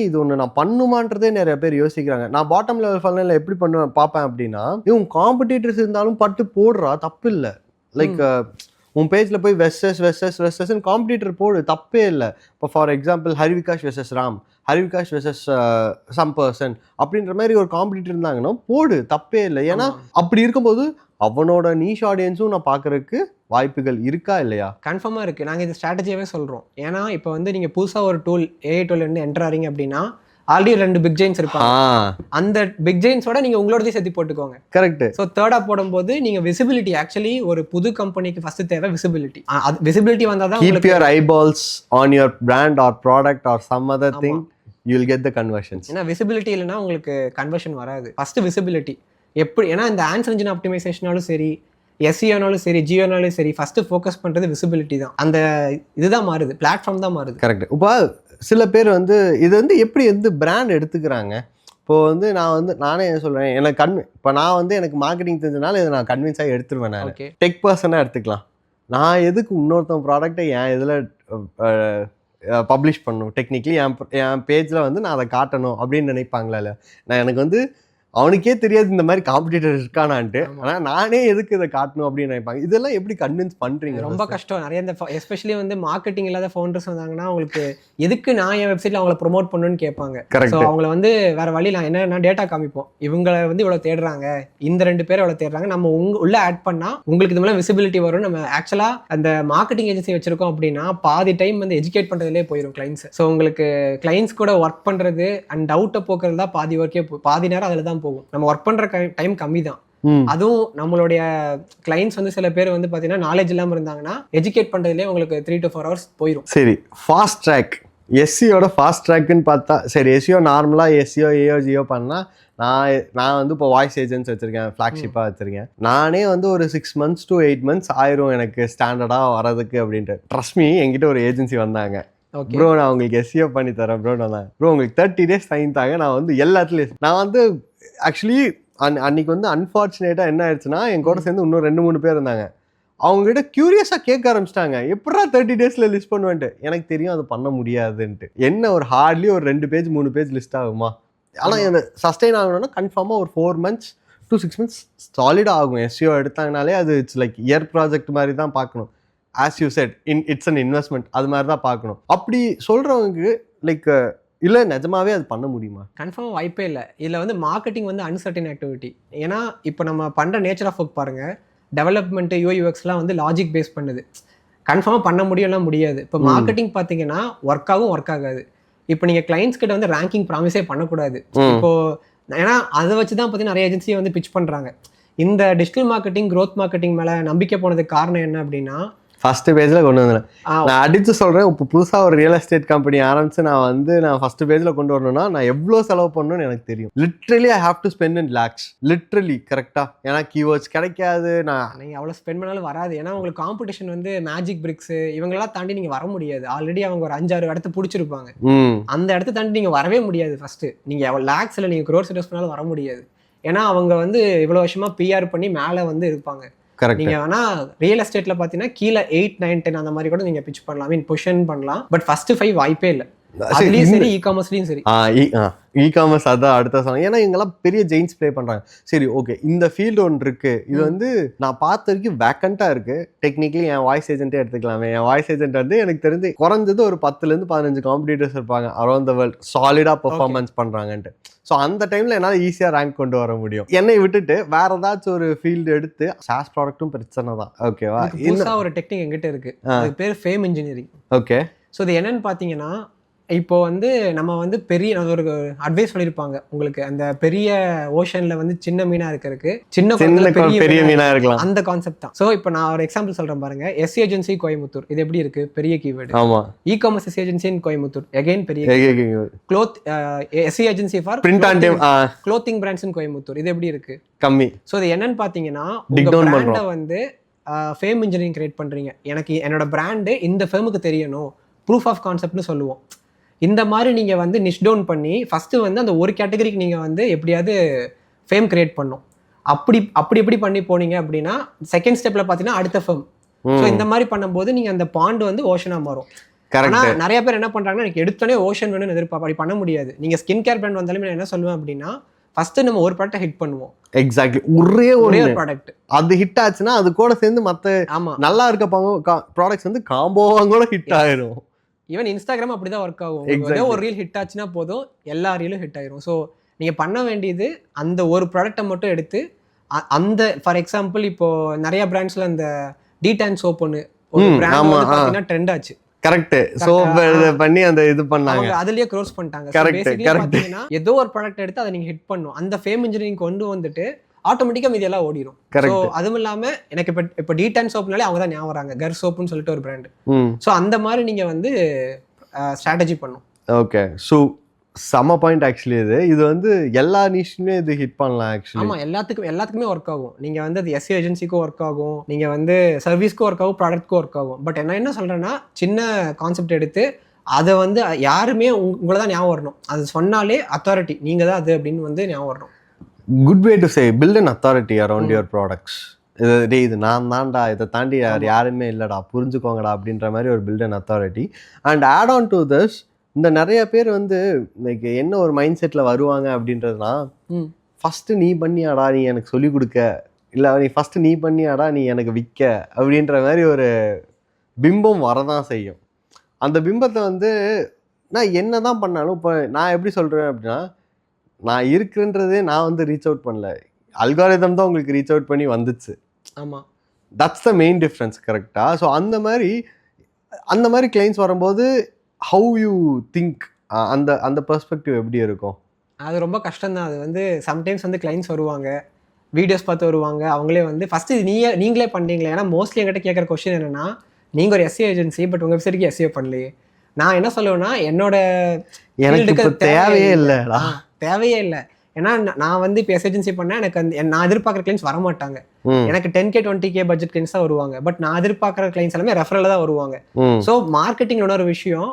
இது ஒன்று நான் பண்ணுமான்றதே நிறைய பேர் யோசிக்கிறாங்க. நான் பாட்டம் லெவல் ஃபனலில் எப்படி பண்ணுவேன் பார்ப்பேன் அப்படின்னா, இவங்க காம்படிட்டர்ஸ் இருந்தாலும் பட்டு போடுறா தப்பு இல்லை. லைக் உன் பேஜில் போய் வெஸ்டர்ஸ்ன்னு காம்படிட்டர் போடு, தப்பே இல்லை. இப்போ for example Harivikash versus Ram, Harivikash versus some person அப்படின்ற மாதிரி ஒரு காம்படிட்டர் இருந்தாங்கன்னா போடு, தப்பே இல்லை. ஏன்னா அப்படி இருக்கும்போது அவனோட நீஷ் ஆடியன்ஸும் நான் பார்க்கறதுக்கு வாய்ப்புகள் இருக்கா இல்லையா? கன்ஃபார்மாக இருக்குது. நாங்கள் இந்த ஸ்ட்ராட்டஜியாகவே சொல்கிறோம். ஏன்னா இப்போ வந்து நீங்கள் புதுசாக ஒரு டூல் ஏஐ டூல் இருந்து என்டர் ஆறீங்க அப்படின்னா ஆல்ரெடி 2 பிக் ஜெயின்ஸ் இருப்பாங்க. அந்த பிக் ஜெயின்ஸோட நீங்க உங்களோடதையும் சேர்த்து போட்டுக்கோங்க. கரெக்ட். ஸோ தேர்டா போடும்போது நீங்க விசிபிலிட்டி, ஆக்சுவலி ஒரு புது கம்பெனிக்கு ஃபர்ஸ்ட் தேவை விசிபிலிட்டி. விசிபிலிட்டி வந்தால் தான் keep your eyeballs on your brand or product or some other thing, you will get the conversions. ஏன்னா விசிபிலிட்டி இல்லைன்னா உங்களுக்கு கன்வர்ஷன் வராது. ஃபர்ஸ்ட் விசிபிலிட்டி எப்படி, ஏன்னா இந்த ஆன்சர் இன்ஜின் ஆப்டிமைசேஷனாலும் சரி, எஸ்இஓனாலும் சரி, ஜியோனாலும் சரி, ஃபர்ஸ்ட் ஃபோக்கஸ் பண்றது விசிபிலிட்டி தான். அந்த இதுதான் மாறுது, பிளாட்ஃபார்ம் தான் மாறுது. கரெக்ட். இப்போ சில பேர் வந்து இது வந்து எப்படி வந்து பிராண்ட் எடுத்துக்கிறாங்க. இப்போது வந்து நானே சொல்கிறேன், இப்போ நான் வந்து எனக்கு மார்க்கெட்டிங் தெரிஞ்சதுனால இதை நான் கன்வின்ஸாக எடுத்துருவேன். நான் டெக் பர்சனாக எடுத்துக்கலாம். நான் எதுக்கு இன்னொருத்தன் ப்ராடக்டை என் இதில் பப்ளிஷ் பண்ணணும், டெக்னிக்கலி என் பேஜில் வந்து நான் அதை காட்டணும் அப்படின்னு நினைப்பாங்களா? இல்லை, எனக்கு வந்து அவனுக்கே தெரியாது இந்த மாதிரி காம்படிட்டர் இருக்கானான்ட்டு. ஆனால் நானே எதுக்கு இதை காட்டணும் அப்படின்னு நினைப்பாங்க. இதெல்லாம் எப்படி கன்வின்ஸ் பண்ணுறீங்க? ரொம்ப கஷ்டம். நிறைய இந்த எஸ்பெஷலி வந்து மார்க்கெட்டிங் இல்லாத ஃபவுண்டர்ஸ் வந்தாங்கன்னா அவங்களுக்கு எதுக்கு நான் என் வெப்சைட்டில் அவங்கள ப்ரொமோட் பண்ணணும்னு கேட்பாங்க. ஸோ அவங்கள வந்து வேறு வழி நான் என்ன டேட்டா காமிப்போம், இவங்களை வந்து இவ்வளோ தேடுறாங்க, இந்த 2 பேர் இவ்வளோ தேடுறாங்க, நம்ம உள்ள ஆட் பண்ணால் உங்களுக்கு இது மாதிரி விசிபிலிட்டி வரும். நம்ம ஆக்சுவலாக அந்த மார்க்கெட்டிங் ஏஜென்சி வச்சிருக்கோம் அப்படின்னா பாதி டைம் வந்து எஜுகேட் பண்ணுறதுலேயே போயிடும் கிளைண்ட்ஸ். ஸோ உங்களுக்கு கிளைண்ட்ஸ் கூட ஒர்க் பண்ணுறது அண்ட் டவுட்டை போக்குறது தான் பாதி ஒர்க்கே, பாதி நேரம் அதில் தான் போகும். நம்ம ஒர்க் பண்ற டைம் கம்மி தான். அதுவும் நம்மளுடைய கிளைண்ட்ஸ் வந்து சில பேர் வந்து பாத்தீங்கன்னா நாலேஜ் இல்லாம இருந்தாங்கன்னா எஜுகேட் பண்றதுலேயே உங்களுக்கு 3 to 4 hours போயிடும். சரி, ஃபாஸ்ட் ட்ராக் எஸ்சியோட ஃபாஸ்ட் ட்ராக்னு பார்த்தா, சரி எஸ்சியோ நார்மலாக எஸ்சியோ ஏஓ ஜியோ பண்ணால் நான் வந்து இப்போ வாய்ஸ் ஏஜென்ட்ஸ் வச்சுருக்கேன், ஃப்ளாக்ஷிப்பாக வச்சுருக்கேன். நானே வந்து ஒரு 6 months to 8 months ஆயிரும் எனக்கு ஸ்டாண்டர்டாக வரதுக்கு அப்படின்ட்டு. ட்ரஸ்ட் மீ, என்கிட்ட ஒரு ஏஜென்சி வந்தாங்க, ப்ரோ நான் உங்களுக்கு எஸ்சிஓ பண்ணி தரேன் ப்ரோ. ப்ரோ உங்களுக்கு 30 days டைம் தாங்க, நான் வந்து எல்லாத்துலேயும் நான் வந்து ஆக்சுவலி அன்னைக்கு வந்து அன்ஃபார்ச்சுனேட்டாக என்ன ஆயிடுச்சுன்னா, என் கூட சேர்ந்து இன்னும் 2-3 பேர் இருந்தாங்க. அவங்ககிட்ட க்யூரியஸாக கேட்க ஆரம்பிச்சிட்டாங்க, எப்படா 30 days லிஸ்ட் பண்ணுவேன்ட்டு. எனக்கு தெரியும் அது பண்ண முடியாதுன்ட்டு. என்ன ஒரு ஹார்ட்லி ஒரு 2 பேஜ் 3 பேஜ் லிஸ்ட் ஆகுமா? ஆனால் எனக்கு சஸ்டெயின் ஆகணும்னா கன்ஃபார்மாக ஒரு 4 months to 6 months சாலிடாக ஆகும். எஸ்சிஓ எடுத்தாங்கனாலே அது இட்ஸ் லைக் இயர் ப்ராஜெக்ட் மாதிரி தான் பார்க்கணும். As you said, it's an investment, அது மாதிரி தான் பார்க்கணும். அப்படி சொல்கிறவங்க லைக் இல்லை நிஜமாவே அது பண்ண முடியுமா? கன்ஃபார்மாக வாய்ப்பே இல்லை. இதில் வந்து மார்க்கெட்டிங் வந்து அன்சர்டன் ஆக்டிவிட்டி. ஏன்னா இப்போ நம்ம பண்ணுற நேச்சர் ஆஃப் ஒர்க் பாருங்கள், டெவலப்மெண்ட்டு யூஐயூஎக்ஸ்லாம் வந்து லாஜிக் பேஸ் பண்ணுது. கன்ஃபார்மாக பண்ண முடியும்லாம் முடியாது. இப்போ மார்க்கெட்டிங் பார்த்தீங்கன்னா ஒர்க் ஆகாது. இப்போ நீங்கள் கிளைண்ட்ஸ் கிட்ட வந்து ரேங்கிங் ப்ராமிஸே பண்ணக்கூடாது. இப்போது ஏன்னா அதை வச்சு தான் பார்த்தீங்கன்னா நிறைய ஏஜென்சியை வந்து பிச் பண்ணுறாங்க. இந்த டிஜிட்டல் மார்க்கெட்டிங், க்ரோத் மார்க்கெட்டிங் மேலே நம்பிக்கை போனதுக்கு காரணம் என்ன அப்படின்னா, ஃபர்ஸ்ட் பேஜில் கொண்டு வந்தேன். நான் அடித்து சொல்கிறேன், இப்போ புதுசாக ஒரு ரியல் எஸ்டேட் கம்பெனி ஆரம்பிச்சு நான் ஃபர்ஸ்ட் பேஜில் கொண்டு வரணும்னா நான் எவ்வளோ செலவு பண்ணணும்னு எனக்கு தெரியும். Literally I have to spend in lakhs, literally. கரெக்டாக, ஏன்னா கீவேர்ட்ஸ் கிடைக்காது. நீங்கள் அவ்வளோ ஸ்பெண்ட் பண்ணாலும் வராது. ஏன்னா உங்களுக்கு காம்படிஷன் வந்து மேஜிக் பிரிக்ஸு இவங்களெல்லாம் தாண்டி நீங்கள் வர முடியாது. ஆல்ரெடி அவங்க ஒரு 5-6 இடத்த பிடிச்சிருப்பாங்க. அந்த இடத்த தாண்டி நீங்கள் வரவே முடியாது. ஃபஸ்ட்டு நீங்கள் எவ்வளோ லேக்ஸில் நீங்கள் க்ரோர்ஸ் இன்வெஸ்ட் பண்ணாலும் வர முடியாது. ஏன்னா அவங்க வந்து இவ்வளோ வருஷமாக பிஆர் பண்ணி மேலே வந்து இருப்பாங்க. நீங்க வேணா ரியல் எஸ்டேட்ல பாத்தீங்கன்னா கீழே 8, 9, 10 அந்த மாதிரி கூட நீங்க பிச் பண்ணலாம், மீன் பொசிஷன் பண்ணலாம். பட் ஃபர்ஸ்ட் 5 வாய்ப்பே இல்லை. அதுலயும் சரி, இ-காமர்ஸ்லயும் சரி. இ-காமர்ஸ் அதான் அடுத்த சொன்னாங்க. ஏன்னா இவங்கெல்லாம் பெரிய ஜெயின்ஸ் ப்ளே பண்றாங்க. சரி, ஓகே, இந்த ஃபீல்டு ஒன்று இருக்கு. இது வந்து நான் பார்த்த வரைக்கும் வேக்கண்டா இருக்கு. டெக்னிக்கலி என் வாய்ஸ் ஏஜென்ட்டே எடுத்துக்கலாமே. என் வாய்ஸ் ஏஜென்ட் வந்து எனக்கு தெரிஞ்சு குறைஞ்சது ஒரு 10-15 காம்படிட்டர்ஸ் இருப்பாங்க அரௌண்ட் த வேர்ல்ட், சாலிடா பெர்ஃபார்மன்ஸ் பண்றாங்கன்ட்டு. ஸோ அந்த டைம்ல என்னால் ஈஸியாக ரேங்க் கொண்டு வர முடியும். என்னை விட்டுட்டு வேற ஏதாச்சும் ஒரு ஃபீல்டு எடுத்து, சாஸ் ப்ராடக்ட்டும் பிரச்சனை தான். ஓகேவா? புதுசாக ஒரு டெக்னிக் எங்கிட்ட இருக்கு, அது பேர் ஃபேம் இன்ஜினியரிங். ஓகே. ஸோ இது என்னன்னு பார்த்தீங்கன்னா, இப்போ வந்து நம்ம வந்து பெரிய ஒரு அட்வைஸ் பண்ணியிருப்பாங்க உங்களுக்கு, அந்த பெரிய ஓஷன்ல வந்து சின்ன மீனா இருக்கிறதுக்கு சின்ன பெரிய மீனா இருக்கலாம், அந்த கான்செப்ட் தான். ஸோ இப்போ நான் ஒரு எக்ஸாம்பிள் சொல்றேன் பாருங்க. எஸ்சி ஏஜென்சி கோயம்புத்தூர், இது எப்படி இருக்கு? பெரிய கீவேர்டு. ஆமா. Ecommerce SEO agency in Coimbatore, again பெரிய cloth SEO agency for clothing brands in Coimbatore, இது எப்படி இருக்கு? கம்மி. ஸோ இது என்னன்னு பார்த்தீங்கன்னா, உங்க பிராண்டை வந்து ஃபேம் இன்ஜினியரிங் கிரியேட் பண்ணுறீங்க, எனக்கு என்னோட பிராண்டு இந்த ஃபேமுக்கு தெரியணும், ப்ரூஃப் ஆஃப் கான்செப்ட்னு சொல்லுவோம். இந்த மாதிரி நீங்கள் வந்து நிஷ் டவுன் பண்ணி ஃபஸ்ட்டு வந்து அந்த ஒரு கேட்டகரிக்கு நீங்கள் வந்து எப்படியாவது ஃபேம் கிரியேட் பண்ணும். அப்படி எப்படி பண்ணி போனீங்க அப்படின்னா செகண்ட் ஸ்டெப்பில் பார்த்தீங்கன்னா அடுத்த ஃபேம். ஸோ இந்த மாதிரி பண்ணும்போது நீங்கள் அந்த பாண்ட் வந்து ஓஷனாக மாறும். ஆனால் நிறைய பேர் என்ன பண்ணுறாங்கன்னா எனக்கு எடுத்தோடனே ஓஷன் வேணும்னு எதிர்பார்ப்பா. அப்படி பண்ண முடியாது. நீங்கள் ஸ்கின் கேர் பிராண்ட் வந்தாலுமே நான் என்ன சொல்லுவேன் அப்படின்னா ஃபர்ஸ்ட் நம்ம ஒரு ப்ராடக்ட் ஹிட் பண்ணுவோம். எக்ஸாக்ட்லி, ஒரே ஒரு ப்ராடக்ட் அது ஹிட் ஆச்சுன்னா அது கூட சேர்ந்து மற்ற நல்லா இருக்க ப்ராடக்ட்ஸ் வந்து காம்போவா கூட ஹிட் ஆயிரும். ஈவன் இன்ஸ்டாகிராம் அப்படிதான் ஒர்க் ஆகும். ஏதோ ஒரு ரீல் ஹிட் ஆச்சுன்னா போதும், எல்லா ரீலும் ஹிட் ஆயிரும். ஸோ நீங்க பண்ண வேண்டியது அந்த ஒரு ப்ராடக்ட்டை மட்டும் எடுத்து அந்த ஃபார் எக்ஸாம்பிள் இப்போ நிறைய பிராண்ட்ஸ்ல அந்த டீடான் சோப் ஒன்று ஒரு பிராண்ட் வந்து பார்த்தீங்கன்னா ட்ரெண்ட் ஆச்சு. கரெக்ட், சோப் பண்ணி அந்த இது பண்ணாங்க, அதுலயே க்ரோஸ் பண்ணிட்டாங்க. பேசிக்கலி பாத்தீங்கன்னா ஏதோ ஒரு ப்ராடக்ட் எடுத்து அதை நீங்க ஹிட் பண்ணும், அந்த ஃபேம் இன்ஜினியரிங் கொண்டு வந்துட்டு ஆட்டோமேட்டிக்கா மீதி எல்லாம் ஓடிடும். ஸோ அதுவும் இல்லாம எனக்கு இப்போ டீடான் சோப்னாலே அவங்க தான் ஞாபகம் வராங்க, கர் சோப்புன்னு சொல்லிட்டு ஒரு பிராண்ட். ஸோ அந்த மாதிரி நீங்க வந்து ஸ்ட்ராட்டஜி பண்ணும். ஓகே, ஸோ சம பாயிண்ட் ஆக்சுவலி. இது வந்து எல்லா நிஷ்மே இது ஹிட் பண்ணலாம் ஆக்சுவலி. ஆமா, எல்லாத்துக்குமே ஒர்க் ஆகும். நீங்க வந்து அது எஸ்இஓ ஏஜென்சிக்கும் ஒர்க் ஆகும், நீங்க வந்து சர்வீஸ்க்கும் ஒர்க் ஆகும், ப்ராடக்ட்க்கும் ஒர்க் ஆகும். பட் என்ன சொல்றேன்னா சின்ன கான்செப்ட் எடுத்து அதை வந்து யாருமே உங்களை தான் ஞாபகம் வரணும். அது சொன்னாலே அத்தாரிட்டி நீங்க தான் அது அப்படின்னு வந்து ஞாபகம் வரணும். Good way to say build an authority around your products. இது நான் தான்டா, இதை தாண்டி யாருமே இல்லைடா, புரிஞ்சுக்கோங்கடா அப்படின்ற மாதிரி ஒரு build an authority. And add on to this, இந்த நிறைய பேர் வந்து லைக் என்ன ஒரு மைண்ட் செட்டில் வருவாங்க அப்படின்றதுனா, ஃபஸ்ட்டு நீ பண்ணியாடா நீ எனக்கு சொல்லிக் கொடுக்க, இல்லை நீ ஃபஸ்ட்டு நீ பண்ணியாடா நீ எனக்கு விற்க அப்படின்ற மாதிரி ஒரு பிம்பம் வரதான் செய்யும். அந்த பிம்பத்தை வந்து நான் என்ன தான் பண்ணாலும், இப்போ நான் எப்படி சொல்கிறேன் அப்படின்னா, நான் இருக்குன்றதே நான் வந்து ரீச் அவுட் பண்ணல, அல்காரிதம் தான் உங்களுக்கு ரீச் அவுட் பண்ணி வந்துச்சு. ஆமாம், தட்ஸ் த மெயின் டிஃப்ரென்ஸ். கரெக்டாக? ஸோ அந்த மாதிரி கிளைண்ட்ஸ் வரும்போது ஹவு யூ திங்க், அந்த பெர்ஸ்பெக்டிவ் எப்படி இருக்கும்? அது ரொம்ப கஷ்டம்தான். அது வந்து சம்டைம்ஸ் வந்து கிளைண்ட்ஸ் வருவாங்க, வீடியோஸ் பார்த்து வருவாங்க, அவங்களே வந்து ஃபஸ்ட்டு நீங்களே பண்ணுறீங்களே. ஏன்னா மோஸ்ட்லி என்கிட்ட கேட்குற கொஸ்டின் என்னென்னா, நீங்கள் ஒரு எஸ்இஓ ஏஜென்சி பட் உங்கள் வெப்சைட்டுக்கு எஸ்இஓ பண்ணலையே. நான் என்ன சொல்லுவேன்னா, என்னோட தேவையே இல்லை. ஏன்னா நான் வந்து இப்போ எஸ் ஏஜென்சி பண்ணேன், எனக்கு அந்த நான் எதிர்பார்க்குற கிளைண்ட்ஸ் வர மாட்டாங்க. எனக்கு 10K 20K பட்ஜெட் கிளைண்ட்ஸ் தான் வருவாங்க. பட் நான் எதிர்பார்க்குற கிளைண்ட்ஸ் எல்லாமே ரெஃபரலில் தான் வருவாங்க. ஸோ மார்க்கெட்டிங்கோட ஒரு விஷயம்,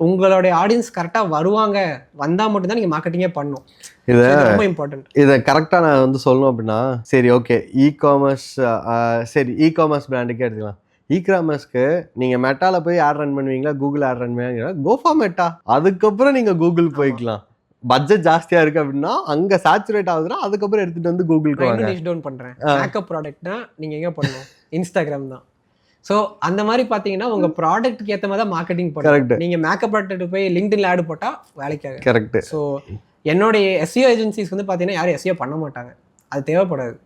உங்களுடைய ஆடியன்ஸ் கரெக்டாக வருவாங்க, வந்தால் மட்டும்தான் நீங்கள் மார்க்கெட்டிங்கே பண்ணணும். இது ரொம்ப இம்பார்ட்டன்ட். இதை கரெக்டாக நான் வந்து சொல்லணும் அப்படின்னா, சரி ஓகே இ காமர்ஸ் பிராண்டுக்கே எடுத்துக்கலாம். இ-காமர்ஸ்க்கு நீங்கள் மெட்டாவில் போய் ஆட் ரன் பண்ணுவீங்களா, கூகுள் ஆட் ரன் பண்ணுவீங்களா? Go for Meta. அதுக்கப்புறம் நீங்கள் கூகுள் போய்க்கலாம். பட்ஜெட் ஜாஸ்தியாக இருக்குது அப்படின்னா, அங்கே சேச்சுரேட் ஆகுதுன்னா அதுக்கப்புறம் எடுத்துகிட்டு வந்து கூகுளுக்கு வாங்க. நிஷ் டவுன் பண்ணுறேன், மேக்கப் ப்ராடக்ட்னா நீங்கள் எங்கே பண்ணணும்? இன்ஸ்டாகிராம் தான். ஸோ அந்த மாதிரி பார்த்தீங்கன்னா உங்கள் ப்ராடக்ட்டுக்கு ஏற்ற மாதிரி தான் மார்க்கெட்டிங் பண்ணுறோம். நீங்கள் மேக்கப் ப்ராடக்ட் போய் லிங்க்டின்ல ஆட் போட்டால் வேலைக்காக. கரெக்ட். ஸோ என்னுடைய எஸ்இஓ ஏஜென்சிஸ் வந்து பார்த்தீங்கன்னா யாரும் எஸ்இஓ பண்ண மாட்டாங்க, அது தேவைப்படாது.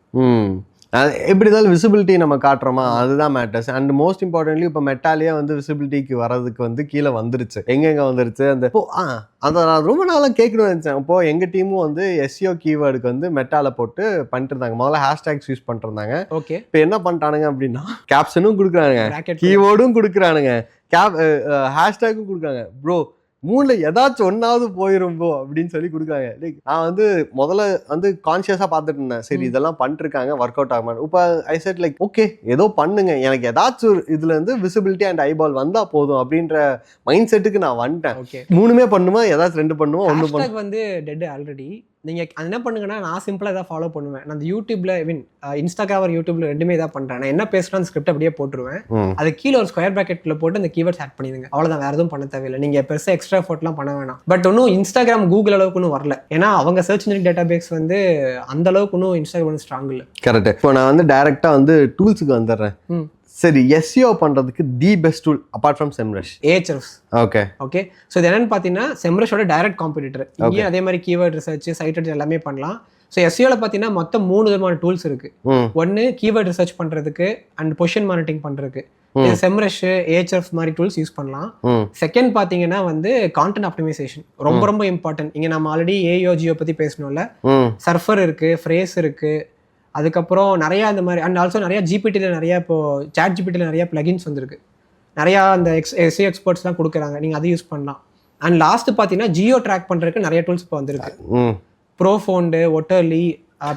எப்படி இருந்தாலும் விசிபிலிட்டி நம்ம காட்டுறோமா, அதுதான் மேட்டர்ஸ். அண்ட் மோஸ்ட் இம்பார்ட்டன்ட்லி இப்போ மெட்டாலேயே வந்து விசிபிலிட்டிக்கு வர்றதுக்கு வந்து கீழே வந்துருச்சு. எங்கெங்கே வந்துருச்சு அந்த அதை நான் ரொம்ப நாளாக கேட்கணும்னு நினச்சேன். இப்போது எங்கள் டீமும் வந்து எஸ்இஓ கீவேர்டுக்கு வந்து மெட்டாவில் போட்டு பண்ணிட்டு இருந்தாங்க. முதல்ல ஹேஷ்டேக்ஸ் யூஸ் பண்ணிருந்தாங்க. ஓகே, இப்போ என்ன பண்ணிட்டானுங்க அப்படின்னா, கேப்ஷனும் கொடுக்குறானுங்க, கீவேர்டும் கொடுக்குறானுங்க, ஹேஷ்டேக்கும் கொடுக்குறாங்க. ப்ரோ மூணில் ஏதாச்சும் ஒன்றாவது போயிரும் ப்ரோ அப்படின்னு சொல்லி கொடுக்குறாங்க. லைக் நான் வந்து முதல்ல வந்து கான்ஷியஸாக பார்த்துட்டு இருந்தேன், சரி இதெல்லாம் பண்ணிருக்காங்க, ஒர்க் அவுட் ஆக மாட்டேன். இப்போ ஐ செட் லைக் ஓகே ஏதோ பண்ணுங்க, எனக்கு ஏதாச்சும் இதுல இருந்து விசிபிலிட்டி அண்ட் ஐபால் வந்தால் போதும் அப்படின்ற மைண்ட் செட்டுக்கு நான் வந்துட்டேன். ஓகே, மூணுமே பண்ணுமா, ஏதாச்சும் ரெண்டு பண்ணுவோம், ஒன்று பண்ணுவோம். வந்து டெட் ஆல்ரெடி நீங்கள் என்ன பண்ணுங்கன்னா, நான் சிம்பிளாக இதாக ஃபாலோ பண்ணுவேன். நான் அந்த யூடியூப்ல இன்ஸ்டாகிராம் யூடியூப்ல ரெண்டுமே இதாக பண்ணுறேன். நான் என்ன பேசுகிறேன் அந்த ஸ்கிரிப்ட் அப்படியே போட்டுருவேன். அது கீழே ஒரு ஸ்கொயர் ப்ராக்கெட்டில் போட்டு அந்த கீவேர்ட்ஸ் ஆட் பண்ணிடுங்க, அவ்வளோதான். வேறு எதுவும் பண்ண தேவையில்லை. நீங்கள் பெருசாக எக்ஸ்ட்ரா ஃபோர்ட்லாம் பண்ண வேணாம். பட் இன்னும் இன்ஸ்டாகிராம் கூகுள் அளவுக்கு இன்னும் வரல. ஏன்னா அவங்க சர்ச் இன்ஜின் டேட்டா பேஸ் வந்து அந்த அளவுக்கு இன்னும் இன்ஸ்டாகிராம் வந்து ஸ்ட்ராங் இல்லை. கரெக்ட். இப்போ நான் வந்து டைரெக்டாக வந்து டூல்ஸுக்கு வந்துடுறேன். சரி, எஸ்இஓ பண்றதுக்கு the best tool apart from Semrush? Ahrefs. Okay. So இது என்னன்னு பார்த்தீங்கன்னா செம்ரஷோட டைரக்ட் காம்படிட்டர். இங்கேயும் அதே மாதிரி கீவேர்ட் ரிசர்ச், சைட் எடிட் எல்லாமே பண்ணலாம். ஸோ எஸ்இஓல பார்த்தீங்கன்னா மொத்தம் 3 விதமான டூல்ஸ் இருக்கு. ஒன்று கீவேர்ட் ரிசர்ச் பண்றதுக்கு அண்ட் பொசிஷன் மானிட்டரிங் பண்றதுக்கு செம்ரஷ், Ahrefs மாதிரி டூல்ஸ் யூஸ் பண்ணலாம். செகண்ட் பார்த்தீங்கன்னா வந்து கான்டென்ட் ஆப்டிமைசேஷன் ரொம்ப ரொம்ப இம்பார்ட்டன்ட். இங்கே நம்ம ஆல்ரெடி ஏஓஜியோ பற்றி பேசணும்ல, சர்ஃபர் இருக்கு, ஃப்ரேஸ் இருக்கு, அதுக்கப்புறம் நிறையா இந்த மாதிரி. அண்ட் ஆல்சோ நிறையா ஜிபிடியில் நிறையா இப்போ சாட் ஜிபிடியில் நிறையா பிளகின்ஸ் வந்துருக்கு, நிறையா அந்த எஸ்இஓ எக்ஸ்பர்ட்ஸ்லாம் கொடுக்குறாங்க, நீங்கள் அதை யூஸ் பண்ணலாம். அண்ட் லாஸ்ட் பார்த்தீங்கன்னா ஜியோ ட்ராக் பண்ணுறதுக்கு நிறைய டூல்ஸ் இப்போ வந்துருக்கு. Profound, Otterly,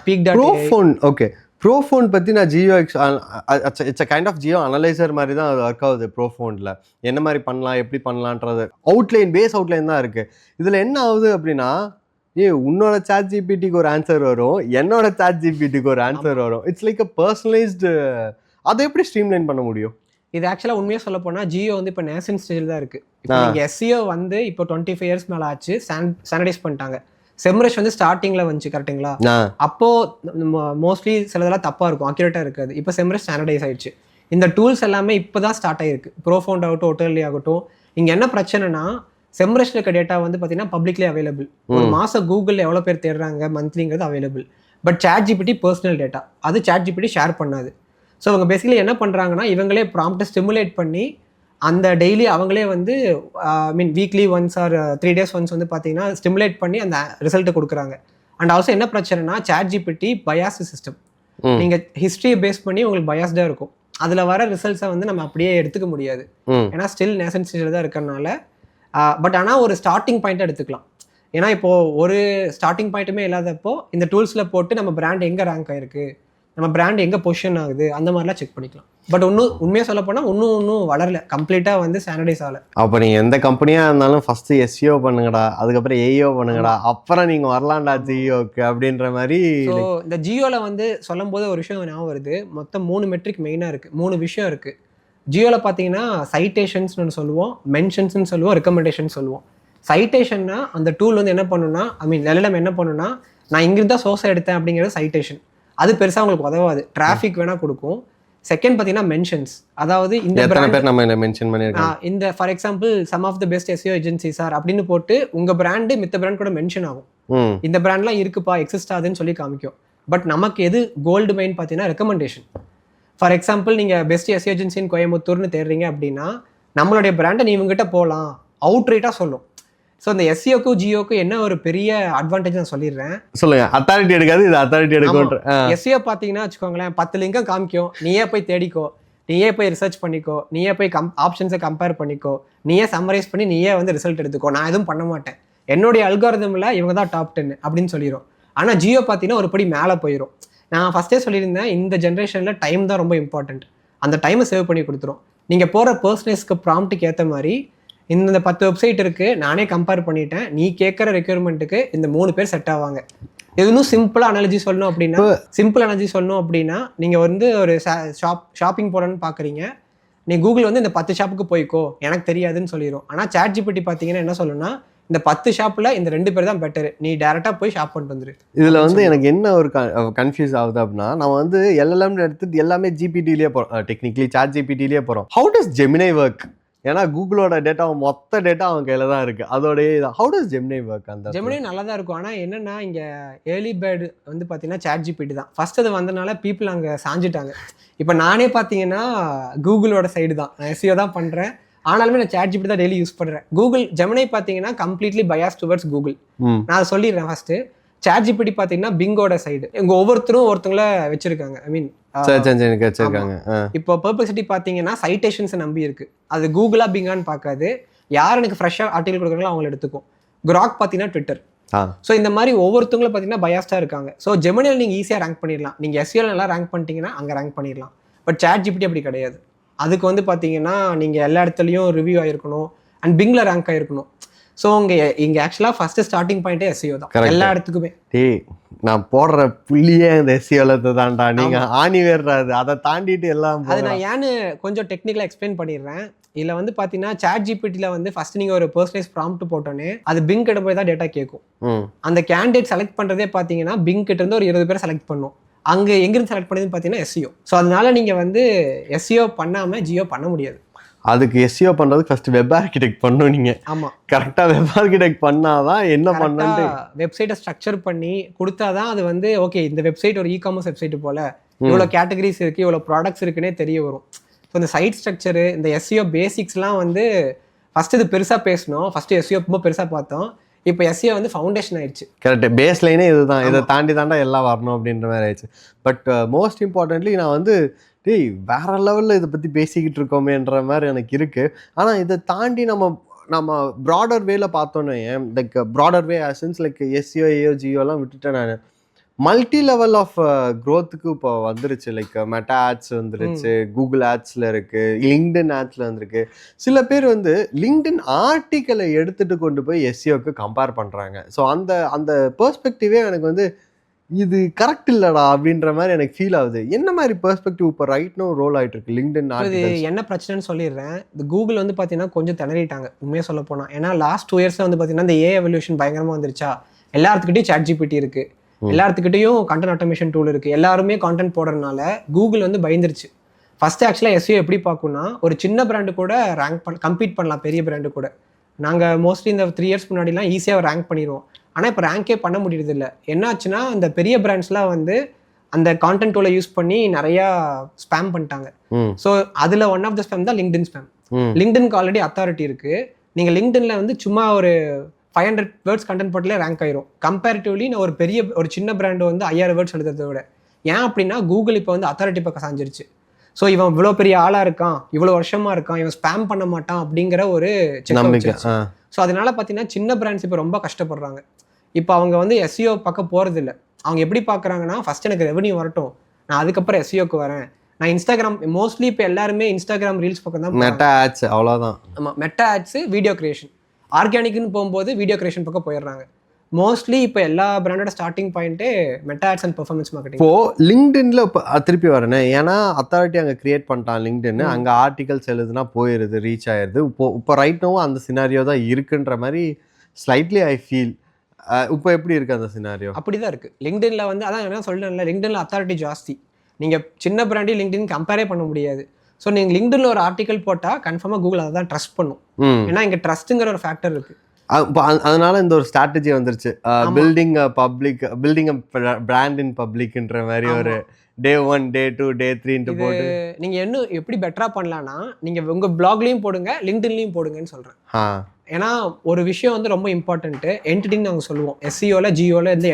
peak dot. Profound okay. Profound பற்றி நான் GEO it's a kind of GEO analyser மாதிரி தான் அது ஒர்க் ஆகுது ப்ரோஃபோனில். என்ன மாதிரி பண்ணலாம், எப்படி பண்ணலான்றது அவுட்லைன், பேஸ் அவுட்லைன் தான் இருக்குது. இதில் என்ன ஆகுது அப்படின்னா, உன்னோட சாட் ஜிபிடிக்கு ஒரு ஆன்சர் வரும், என்னோட சாட் ஜிபிடிக்கு ஒரு ஆன்சர் வரும். It's like a personalised. அதை எப்படி ஸ்ட்ரீம்லைன் பண்ண முடியும்? இது ஆக்சுவலாக உண்மையாக சொல்ல போனால் ஜியோ வந்து இப்போ நேசன் ஸ்டேஜில் தான் இருக்குது. இப்போ நீங்கள் எஸ்சிஓ வந்து இப்போ 25 இயர்ஸ் மேலே ஆச்சு, சானிடைஸ் பண்ணிட்டாங்க. செம்ரஷ் வந்து ஸ்டார்டிங்கில் வந்துச்சு கரெக்டுங்களா? அப்போது மோஸ்ட்லி சிலதெல்லாம் தப்பாக இருக்கும், அக்யூரேட்டாக இருக்காது. இப்போ செம்ரஷ் ஸ்டாண்டர்டைஸ் ஆயிடுச்சு. இந்த டூல்ஸ் எல்லாமே இப்போ தான் ஸ்டார்ட் ஆகிருக்கு. ப்ரோஃபோண்ட் ஆகட்டும், ஹோட்டல்லி ஆகட்டும். இங்கே என்ன பிரச்சனைனா, செம்ரஷ் இருக்க டேட்டா வந்து பார்த்தீங்கன்னா பப்ளிக்லி அவைலபிள். ஒரு மாதம் கூகுளில் எவ்வளோ பேர் தேடுறாங்க மந்த்லிங்கிறது available. But Chat GPT personal data, அது சாட் ஜிபிடி ஷேர் பண்ணாது. ஸோ அவங்க பேசிக்கலி என்ன பண்ணுறாங்கன்னா, இவங்களே ப்ராம்ப்டை ஸ்டிமுலேட் பண்ணி அந்த டெய்லி அவங்களே வந்து weekly once or 3 days once வந்து பார்த்தீங்கன்னா ஸ்டிமுலேட் பண்ணி அந்த ரிசல்ட்டை கொடுக்குறாங்க. அண்ட் ஆல்சோ என்ன பிரச்சனைனா, சாட் ஜிபிடி பயாஸ் சிஸ்டம். நீங்கள் ஹிஸ்ட்ரியை பேஸ் பண்ணி உங்களுக்கு பயாஸ்டாக இருக்கும். அதில் வர ரிசல்ட்ஸை வந்து நம்ம அப்படியே எடுத்துக்க முடியாது. ஏன்னா ஸ்டில் நேசன் ஸ்டேஜில் தான் இருக்கிறனால. பட் ஆனால் ஒரு ஸ்டார்டிங் பாயிண்ட்டை எடுத்துக்கலாம். ஏன்னா இப்போது ஒரு ஸ்டார்டிங் பாயிண்ட்டுமே இல்லாதப்போ இந்த டூல்ஸில் போட்டு நம்ம பிராண்ட் எங்கே ரேங்க் ஆகிருக்கு, நம்ம பிராண்ட் எங்கே பொசிஷன் ஆகுது, அந்த மாதிரிலாம் செக் பண்ணிக்கலாம். பட் உண்மையாக சொல்ல போனால் இன்னும் வளரல, கம்ப்ளீட்டாக வந்து ஸ்டாண்டர்டைஸ் ஆகலை. அப்போ நீங்கள் எந்த கம்பெனியாக இருந்தாலும் ஃபஸ்ட்டு எஸ்இஓ பண்ணுங்கடா, அதுக்கப்புறம் ஏஇஓ பண்ணுங்கடா, அப்புறம் நீங்கள் வரலாம்டா ஜியோக்கு அப்படின்ற மாதிரி. ஸோ இந்த ஜியோவில் வந்து சொல்லும் போது ஒரு விஷயம் ஞாபகம் வருது. மொத்தம் 3 மெட்ரிக் மெயினாக இருக்குது, 3 விஷயம் இருக்குது ஜியோவில். பார்த்தீங்கன்னா சைட்டேஷன்ஸ்னு ஒன்று சொல்லுவோம், மென்ஷன்ஸ்னு சொல்லுவோம், ரெக்கமெண்டேஷன் சொல்லுவோம். சைட்டேஷன்னா அந்த டூல் வந்து என்ன பண்ணுன்னா, LLM என்ன பண்ணுன்னா, நான் இங்கிருந்து தான் சோர்ஸை எடுத்தேன் அப்படிங்கிறது சைட்டேஷன். அது பெருசாக உங்களுக்கு உதவாது, டிராஃபிக் வேணால் கொடுக்கும். செகண்ட் பார்த்தீங்கன்னா மென்ஷன்ஸ், அதாவது இந்த இந்த for example some of the best SEO agencies are அப்படின்னு போட்டு உங்கள் பிராண்டு மித்த பிராண்ட் கூட மென்ஷன் ஆகும். இந்த பிராண்ட்லாம் இருக்குப்பா, எக்ஸிஸ்ட் ஆகுதுன்னு சொல்லி காமிக்கும். பட் நமக்கு எது கோல்டு மெயின் பார்த்தீங்கன்னா ரெக்கமெண்டேஷன். ஃபார் எக்ஸாம்பிள் நீங்கள் பெஸ்ட் எஸ்இஓ ஏஜென்சின்னு கோயம்புத்தூர்னு தேடுறீங்க அப்படின்னா, நம்மளுடைய பிராண்டை நீ இவங்ககிட்ட போகலாம் அவுட்ரைட்டாக சொல்லும். ஸோ இந்த எஸ்சிஓக்கும் ஜியோக்கும் என்ன ஒரு பெரிய அட்வான்டேஜ் நான் சொல்லிடுறேன். சொல்லுங்க. அத்தாரிட்டி எடுக்காது, இது அத்தாரிட்டி எடுக்கும். எஸ்சிஓ பார்த்தீங்கன்னா வச்சுக்கோங்களேன், 10 லிங்கம் காமிக்கும், நீயே போய் தேடிக்கோ, நீயே போய் ரிசர்ச் பண்ணிக்கோ, நீயே போய் ஆப்ஷன்ஸை கம்பேர் பண்ணிக்கோ, நீயே சம்மரைஸ் பண்ணி நீயே வந்து ரிசல்ட் எடுத்துக்கோ, நான் எதுவும் பண்ண மாட்டேன், என்னுடைய அல்காரிதமில் இவங்க தான் டாப் 10 அப்படின்னு சொல்லிடும். ஆனால் ஜியோ பார்த்தீங்கன்னா ஒரு படி மேலே போயிடும். நான் ஃபஸ்ட்டே சொல்லியிருந்தேன், இந்த ஜென்ரேஷனில் டைம் தான் ரொம்ப இம்பார்ட்டண்ட். அந்த டைமை சேவ் பண்ணி கொடுத்துரும். நீங்கள் போகிற பர்சனேஸ்க்கு ப்ராம்ப்ட்டுக்கு ஏற்ற மாதிரி இந்த 10 வெப்சைட் இருக்குது, நானே கம்பேர் பண்ணிட்டேன், நீ கேட்குற ரெக்யர்மெண்ட்டுக்கு இந்த 3 பேர் செட் ஆவாங்க. இன்னும் சிம்பிளாக அனாலஜி சொல்லணும் அப்படின்னா, நீங்கள் வந்து ஒரு ஷாப்பிங் போகிறோன்னு பார்க்குறீங்க, நீ கூகுள் வந்து இந்த 10 ஷாப்புக்கு போய்க்கோ, எனக்கு தெரியாதுன்னு சொல்லிடும். ஆனால் சாட் ஜிபிடி பார்த்தீங்கன்னா என்ன சொல்லணும்னா, இந்த 10 ஷாப்பில் இந்த 2 பேர் தான் பெட்டர், நீ டேரெக்டாக போய் ஷாப் பண்ணிட்டு வந்துரு. இதில் வந்து எனக்கு என்ன ஒரு கன்ஃபியூஸ் ஆகுது அப்படின்னா, நம்ம வந்து எல்எல்எம் எடுத்துட்டு எல்லாமே ஜிபிடிலேயே போகிறோம், டெக்னிக்கலி சாட் ஜிபிடிலேயே போகிறோம். How does Gemini work? ஏன்னா கூகுளோட டேட்டா மொத்த டேட்டா அவன் கையில் தான் இருக்குது, அதோடய இதான். How does Gemini work? அந்த ஜெமினை நல்லா தான் இருக்கும். ஆனால் என்னென்னா, இங்கே ஏர்லி பேர்டு வந்து பார்த்தீங்கன்னா சாட் ஜிபிடி தான் ஃபஸ்ட். அது வந்தனால பீப்புள் அங்கே சாஞ்சிட்டாங்க. இப்போ நானே பார்த்தீங்கன்னா கூகுளோட சைடு தான், நான் எஸ்இஓ தான் பண்ணுறேன், ஆனாலுமே நான் சாட் ஜிபிடி தான் டெய்லி யூஸ் பண்ணுறேன். கூகுள் ஜெமினை பார்த்தீங்கன்னா கம்ப்ளீட்லி பயாஸ் டுவர்ட்ஸ் கூகுள். நான் அதை சொல்லிடுறேன் ஃபஸ்ட்டு. சாட் ஜிபிடி பார்த்தீங்கன்னா பிங்கோட சைடு. இங்கே ஒவ்வொருத்தங்கள வச்சிருக்காங்க. இப்போ பெர்ப்ளெக்சிட்டி பார்த்தீங்கன்னா சைட்டேஷன்ஸை நம்பி இருக்கு. அது கூகுளா பிங்கான்னு பார்க்காது, யார் எனக்கு ஃப்ரெஷ்ஷாக ஆர்டிகல் கொடுக்குறாங்களோ அவங்களை எடுத்துக்கும். கிராக் பார்த்தீங்கன்னா ட்விட்டர். ஸோ இந்த மாதிரி ஒவ்வொருத்தவங்களும் பார்த்தீங்கன்னா பயாஸ்டாக இருக்காங்க. ஸோ ஜெமினியில் நீங்கள் ஈஸியாக ரேங்க் பண்ணிடலாம். நீங்கள் எஸ்இஓல நல்லா ரேங்க் பண்ணிட்டீங்கன்னா அங்கே ரேங்க் பண்ணிடலாம். பட் சாட் ஜிபிடி அப்படி கிடையாது. அதுக்கு வந்து பார்த்தீங்கன்னா நீங்கள் எல்லா இடத்துலையும் ரிவ்யூ ஆகிருக்கணும் அண்ட் பிங்கில் ரேங்க் ஆகிருக்கணும். ஸோ இங்கே ஆக்சுவலாக ஃபஸ்ட்டு ஸ்டார்டிங் பாயிண்ட்டே எஸ்இஓ தான் எல்லா இடத்துக்குமே. நான் போடுற புள்ளியே இந்த எஸ்இஓல தான்டா, நீங்கள் ஆணி வேறாது, அதை தாண்டிட்டு எல்லாம். அது நான் ஏன்னு கொஞ்சம் டெக்னிக்கலாக எக்ஸ்பிளைன் பண்ணிடுறேன். இதில் வந்து பார்த்தீங்கன்னா சாட் ஜிபிடியில் வந்து ஃபஸ்ட் நீங்கள் ஒரு பர்சனலைஸ் ப்ராம்ப்ட் போட்டோன்னே அது பிங் கிட்ட போய் தான் டேட்டா கேட்கும். அந்த கேண்டிடேட் செலக்ட் பண்ணுறதே பார்த்தீங்கன்னா பிங் கிட்ட இருந்து ஒரு 20 பேர் செலக்ட் பண்ணும். அங்கே எங்கிருந்து செலக்ட் பண்ணதுன்னு பார்த்தீங்கன்னா எஸ்இஓ. ஸோ அதனால நீங்கள் வந்து எஸ்இஓ பண்ணாமல் ஜியோ பண்ண முடியாது. அதுக்கு எஸ்இஓ பண்ணுறதுக்கு ஃபர்ஸ்ட் வெப் ஆர்கிடெக்ட் பண்ணணும். நீங்கள் ஆமாம், கரெக்டாக வெப் ஆர்கிடெக்ட் பண்ணாதான் என்ன பண்ணு வெப்சைட்டை ஸ்ட்ரக்சர் பண்ணி கொடுத்தாதான் அது வந்து ஓகே, இந்த வெப்சைட் ஒரு இ-காமர்ஸ் வெப்சைட்டு போல் இவ்வளோ கேட்டகரிஸ் இருக்குது, இவ்வளோ ப்ராடக்ட்ஸ் இருக்குன்னே தெரிய வரும். ஸோ இந்த சைட் ஸ்ட்ரக்சரு, இந்த எஸ்இஓ பேசிக்ஸ்லாம் வந்து ஃபஸ்ட்டு இது பெருசாக பேசணும். ஃபஸ்ட்டு எஸ்இஓ ரொம்ப பெருசாக பார்த்தோம், இப்போ எஸ்இஓ வந்து ஃபவுண்டேஷன் ஆயிடுச்சு. கரெக்ட், பேஸ் லைனே இதுதான், இதை தாண்டி தாண்டா எல்லாம் வரணும் அப்படின்ற மாதிரி ஆயிடுச்சு. பட் மோஸ்ட் இம்பார்ட்டன்ட்லி நான் வந்து வேற லெவலில் இதை பற்றி பேசிக்கிட்டு இருக்கோமேன்ற மாதிரி எனக்கு இருக்குது. ஆனால் இதை தாண்டி நம்ம ப்ராடர் வேல பார்த்தோன்னே, லைக் ப்ராடர் வே ஆசன்ஸ் லைக் எஸ்இஓ, ஏஓ, ஜியோலாம் விட்டுட்டேன் நான். மல்டி லெவல் ஆஃப் க்ரோத்துக்கு இப்போ வந்துருச்சு. லைக் மெட்டா ஆட்ஸ் வந்துருச்சு, கூகுள் ஆட்ஸில் இருக்குது, லிங்க்டின் ஆட்ஸில் வந்துருக்கு. சில பேர் வந்து லிங்க்டின் ஆர்டிக்கலை எடுத்துகிட்டு கொண்டு போய் எஸ்இஓக்கு கம்பேர் பண்ணுறாங்க. ஸோ அந்த அந்த பெர்ஸ்பெக்டிவே எனக்கு வந்து இது கரெக்ட் இல்லடா அப்படின்ற மாதிரி எனக்கு ஃபீல் ஆகுது. என்ன மாதிரி பெர்ஸ்பெக்டிவ் இப்போ ரைட்னும் ரோல் ஆகிட்டு இருக்கு லிங்க்டின் ஆர்டிகல்ஸ்? என்ன பிரச்சனைன்னு சொல்லிடுறேன். இந்த கூகுள் வந்து பார்த்தீங்கன்னா கொஞ்சம் திணறிட்டாங்க உண்மையாக சொல்ல போனால். ஏன்னா லாஸ்ட் 2 இயர்ஸில் வந்து பார்த்தீங்கன்னா இந்த ஏஐ எவல்யூஷன் பயங்கரமாக வந்துருச்சா. எல்லாத்துக்கிட்டையும் ChatGPT இருக்குது, எல்லாத்துக்கிட்டையும் கண்டென்ட் ஆட்டோமேஷன் டூல் இருக்குது, எல்லாருமே கான்டென்ட் போடுறதுனால கூகுள் வந்து பயந்துருச்சு. ஃபஸ்ட்டு ஆக்சுவலாக எஸ்இஓ எப்படி பார்க்கணும்னா ஒரு சின்ன பிராண்டு கூட கம்பீட் பண்ணலாம் பெரிய பிராண்டு கூட. நாங்கள் மோஸ்ட்லி இந்த 3 இயர்ஸ் முன்னாடிலாம் ஈஸியாக ரேங்க் பண்ணிடுவோம். ஆனால் இப்போ ரேங்கே பண்ண முடியறது இல்லை. என்னாச்சுன்னா இந்த பெரிய பிராண்ட்ஸ்லாம் வந்து அந்த கான்டென்ட் டூலை யூஸ் பண்ணி நிறையா ஸ்பேம் பண்ணிட்டாங்க. ஸோ அதில் ஒன் ஆஃப் த ஸ்பேம் தான் லிங்க்டின் ஸ்பேம். லிங்க்டின்க்கு ஆல்ரெடி அத்தாரிட்டி இருக்குது. நீங்கள் லிங்க்டின்ல வந்து சும்மா ஒரு 500 வேர்ட்ஸ் கண்டென்ட் போட்டாலே ரேங்க் ஆயிரும். கம்பேரிட்டிவ்லி நான் ஒரு சின்ன பிராண்டு வந்து 5000 வேர்ட்ஸ் எழுதுறதை விட. ஏன் அப்படின்னா கூகுள் இப்போ வந்து அத்தாரிட்டி பக்கம் சாஞ்சிருச்சு. ஸோ இவன் இவ்வளோ பெரிய ஆளாக இருக்கான், இவ்வளோ வருஷமாக இருக்கான், இவன் ஸ்பேம் பண்ண மாட்டான் அப்படிங்கிற ஒரு செக். ஸோ அதனால பார்த்தீங்கன்னா சின்ன பிராண்ட்ஸ் இப்போ ரொம்ப கஷ்டப்படுறாங்க. இப்போ அவங்க வந்து எஸ்இஓ பக்கம் போகிறது இல்லை. அவங்க எப்படி பார்க்குறாங்கன்னா ஃபர்ஸ்ட் எனக்கு ரெவன்யூ வரட்டும், நான் அதுக்கப்புறம் எஸ்இஓக்கு வரேன். நான் இன்ஸ்டாகிராம் மோஸ்ட்லி இப்போ எல்லாருமே இன்ஸ்டாகிராம் ரீல்ஸ் பக்கம் தான். மெட்டா ஆட்ஸ் அவ்வளோதான். ஆமாம், மெட்டா ஆட்ஸு, வீடியோ கிரியேஷன், ஆர்கானிக்னு போகும்போது வீடியோ கிரியேஷன் பக்கம் போயிடுறாங்க. மோஸ்ட்லி இப்போ எல்லா பிராண்டோட ஸ்டார்டிங் பாயிண்ட்டே Meta ads and performance marketing. இப்போ லிங்க்டின்ல இப்போ திருப்பி வரேன். ஏன்னா அத்தாரிட்டி அங்கே கிரியேட் பண்ணிட்டான் லிங்க்டின், அங்கே ஆர்டிகல்ஸ் எழுதுனா போயிடுது, ரீச் ஆயிடுது. இப்போ ரைட் நோவும் அந்த சினாரியோ தான் இருக்குன்ற மாதிரி ஸ்லைட்லி ஐ ஃபீல். இப்போ எப்படி இருக்குது அந்த சினாரியோ? அப்படி தான் இருக்குது. லிங்க்டின்ல வந்து அதான் என்ன சொல்கிறேன்ல, லிங்க்டின்ல அத்தாரிட்டி ஜாஸ்தி. நீங்கள் சின்ன பிராண்டி லிங்க்டின் கம்பேரே பண்ண முடியாது. ஸோ நீங்கள் லிங்க்டின்ல ஒரு ஆர்டிக்கல் போட்டால் கன்ஃபார்மாக கூகுள் அதை தான் ட்ரஸ்ட் பண்ணும். ஏன்னா இங்கே ட்ரஸ்ட்டுங்கிற ஒரு ஃபேக்டர் இருக்குது. அதனால இந்த ஒரு ஸ்ட்ராட்டஜி வந்துருச்சு, பில்டிங் பிராண்ட் இன் பப்ளிக்ன்ற மாதிரி. ஒரு day 1 day 2 day 3 போட்டு நீங்கள் இன்னும் எப்படி பெட்டராக பண்ணலான்னா நீங்கள் உங்கள் பிளாக்லேயும் போடுங்க, லிங்க்டின்லையும் போடுங்கன்னு சொல்கிறேன். ஏன்னா ஒரு விஷயம் வந்து ரொம்ப இம்பார்ட்டன்ட்டு, என்டிட்டின்னு நாங்கள் சொல்லுவோம். எஸ்சிஓவில் ஜிஓவில் இந்த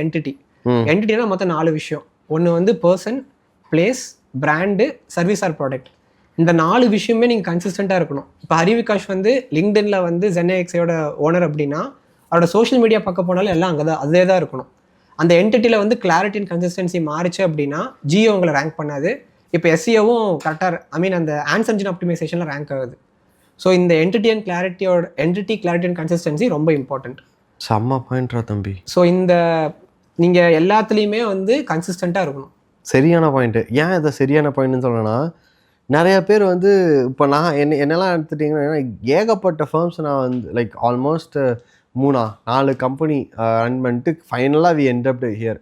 என்டிட்டினா மொத்தம் 4 விஷயம். ஒன்று வந்து person, place, brand, service or product. இந்த 4 விஷயமே நீங்கள் கன்சிஸ்டண்ட்டாக இருக்கணும். இப்போ ஹரிவிகாஷ் வந்து லிங்க்டின்ல வந்து ZenAXயோட ஓனர் அப்படின்னா அவரோட சோஷியல் மீடியா பார்க்க போனாலும் எல்லாம் அங்கே தான் அதே தான் இருக்கணும். அந்த என்டிட்டியில் வந்து கிளாரிட்டி அண்ட் கன்சிஸ்டன்சி மாறிச்சு அப்படின்னா ஜிஓ உங்களை ரேங்க் பண்ணாது. இப்போ எஸ்சிஓவும் கரெக்டாக அந்த ஆன்சர் இன்ஜின் ஆப்டிமைசேஷனில் ரேங்க் ஆகுது. ஸோ இந்த என்டிட்டி கிளாரிட்டி அண்ட் கன்சிஸ்டன்சி ரொம்ப இம்பார்ட்டன்ட். செம்ம பாயிண்ட்ரா தம்பி. ஸோ இந்த நீங்கள் எல்லாத்துலேயுமே வந்து கன்சிஸ்டண்ட்டாக இருக்கணும். சரியான பாயிண்ட்டு. ஏன் இதை சரியான பாயிண்ட்னு சொல்லணும்னா நிறைய பேர் வந்து இப்போ நான் என்னெல்லாம் எடுத்துட்டிங்கன்னா ஏகப்பட்ட ஃபர்ம்ஸ் நான் வந்து லைக் ஆல்மோஸ்ட் 3-4 கம்பெனி ரன் பண்ணிட்டு ஃபைனலாக வி எண்ட் அப் ஹியர்.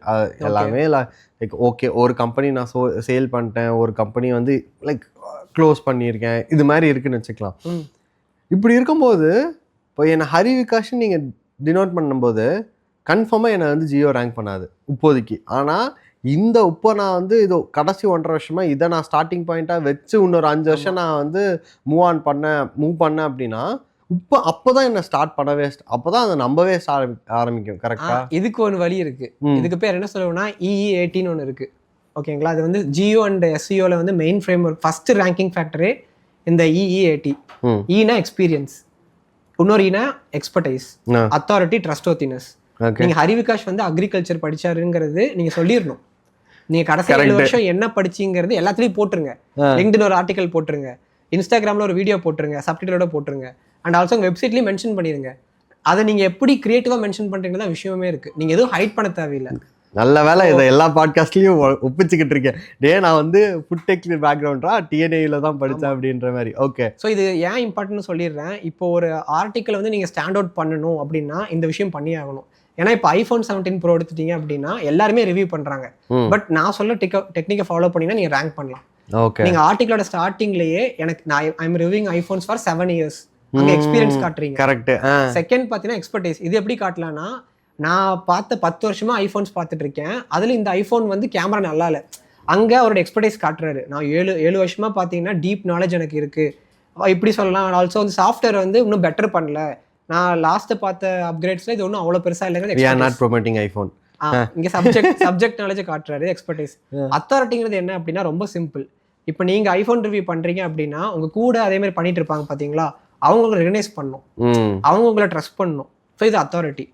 எல்லாமே லைக் ஓகே, ஒரு கம்பெனி நான் சேல் பண்ணிட்டேன், ஒரு கம்பெனி வந்து லைக் க்ளோஸ் பண்ணியிருக்கேன், இது மாதிரி இருக்குன்னு வச்சுக்கலாம். இப்படி இருக்கும்போது இப்போ என்னை ஹரிவிகாஷ் நீங்கள் டினோட் பண்ணும்போது கன்ஃபார்மாக என்னை வந்து ஜியோ ரேங்க் பண்ணாது இப்போதைக்கு. ஆனால் இப்போ நான் வந்து இதோ கடைசி 1.5 வருஷமாக இதை நான் ஸ்டார்டிங் பாயிண்ட்டாக வச்சு இன்னொரு 5 வருஷம் நான் வந்து மூவ் பண்ணேன் அப்படின்னா அப்போதான் என்ன ஸ்டார்ட் பண்ணவே, அப்போதான் அதை நம்பவே ஆரம்பிக்கும். கரெக்டா? இதுக்கு ஒரு வழி இருக்கு. இதுக்கு பேர் என்ன சொல்லுவோம்னா EE80ன்னு ஒன்று இருக்கு. ஓகேங்களா? அது வந்து ஜியோ அண்ட் எஸ்சிஓல வந்து main framework first ranking ஃபேக்டரே இந்த EE80. ஈனா எக்ஸ்பீரியன்ஸ், இன்னொரு ஈனா எக்ஸ்பர்டைஸ், அத்தாரிட்டி, ட்ரஸ்ட்வர்த்தினஸ். நீங்க ஹரிவிகாஷ் வந்து அக்ரிகல்ச்சர் படிச்சாருங்கிறது நீங்க சொல்லிடணும். நீங்க கடைசி 7 வருஷம் என்ன படிச்சீங்கிறது எல்லாத்துலயும் போட்டுருங்க. லிங்க்டின் ஒரு ஆர்டிகல் போட்டுருங்க, இன்ஸ்டாகிராம்ல ஒரு வீடியோ போட்டுருங்க, சப்டைட்டிலோட போட்டுருங்க, அண்ட் ஆல்சோ உங்க வெப்சைட்லயும் மென்ஷன் பண்ணிடுங்க. அதை நீங்க எப்படி கிரியேட்டிவா மென்ஷன் பண்றீங்கன்னா விஷயமே இருக்கு. நீங்க எதுவும் ஹைட் பண்ண தேவையில்லை. நல்ல வேலை இதை எல்லா பாட்காஸ்ட்லயும் ஒப்பிச்சுக்கிட்டு இருக்கேன். நான் வந்து ஃபுட் டெக் பேக்ரவுண்டா TNAல தான் படித்தேன் அப்படின்ற மாதிரி. ஓகே, ஸோ இது ஏன் இம்பார்ட்டன்ட்னு சொல்லிடுறேன். இப்போ ஒரு ஆர்டிக்கல் வந்து நீங்க ஸ்டாண்ட் அவுட் பண்ணணும் அப்படின்னா இந்த விஷயம் பண்ணி ஆகணும். ஏன்னா இப்போ iPhone 17 Pro எடுத்துட்டீங்க அப்படின்னா எல்லாருமே ரிவ்யூ பண்றாங்க. பட் நான் சொல்ல டெக்னிக்கை ஃபாலோ பண்ணினா நீங்க ரேங்க் பண்ணலாம். ஓகே, நீங்க ஆர்டிக்கலோட ஸ்டார்டிங்லயே I'm reviewing iPhones for 7 years அங்க எக்ஸ்பீரியன்ஸ் காட்டுறீங்க. கரெக்ட். செகண்ட் பாத்தீங்கன்னா எக்ஸ்பர்டைஸ். இது எப்படி காட்டலாம்னா நான் பார்த்த 10 வருஷமா ஐஃபோன்ஸ் பார்த்துட்டு இருக்கேன், அதுல இந்த ஐஃபோன் வந்து கேமரா நல்லா இல்லை, அங்க அவரோட எக்ஸ்பர்டைஸ் காட்டுறாரு. நான் 7 வருஷமா பாத்தீங்கன்னா டீப் நாலேஜ் எனக்கு இருக்கு இப்படி சொல்லலாம். ஆல்சோ வந்து சாஃப்ட்வேர் வந்து இன்னும் பெட்டர் பண்ணல, நான் லாஸ்ட் பார்த்த அப்கிரேட்ஸ்ல இது ஒன்றும் அவ்வளோ பெருசா இல்லைங்க. இங்க சப்ஜெக்ட் நாலேஜ் காட்டுறாரு, எக்ஸ்பர்டைஸ். அத்தாரிட்டிங்கிறது என்ன அப்படின்னா ரொம்ப சிம்பிள். இப்போ நீங்க ஐஃபோன் ரிவ்யூ பண்றீங்க அப்படின்னா உங்க கூட அதே மாதிரி பண்ணிட்டு இருப்பாங்க பாத்தீங்களா, அவங்க உங்களை ரெகனைஸ் பண்ணணும், அவங்க உங்களை ட்ரஸ்ட் பண்ணணும். ஸோ இது அத்தாரிட்டி.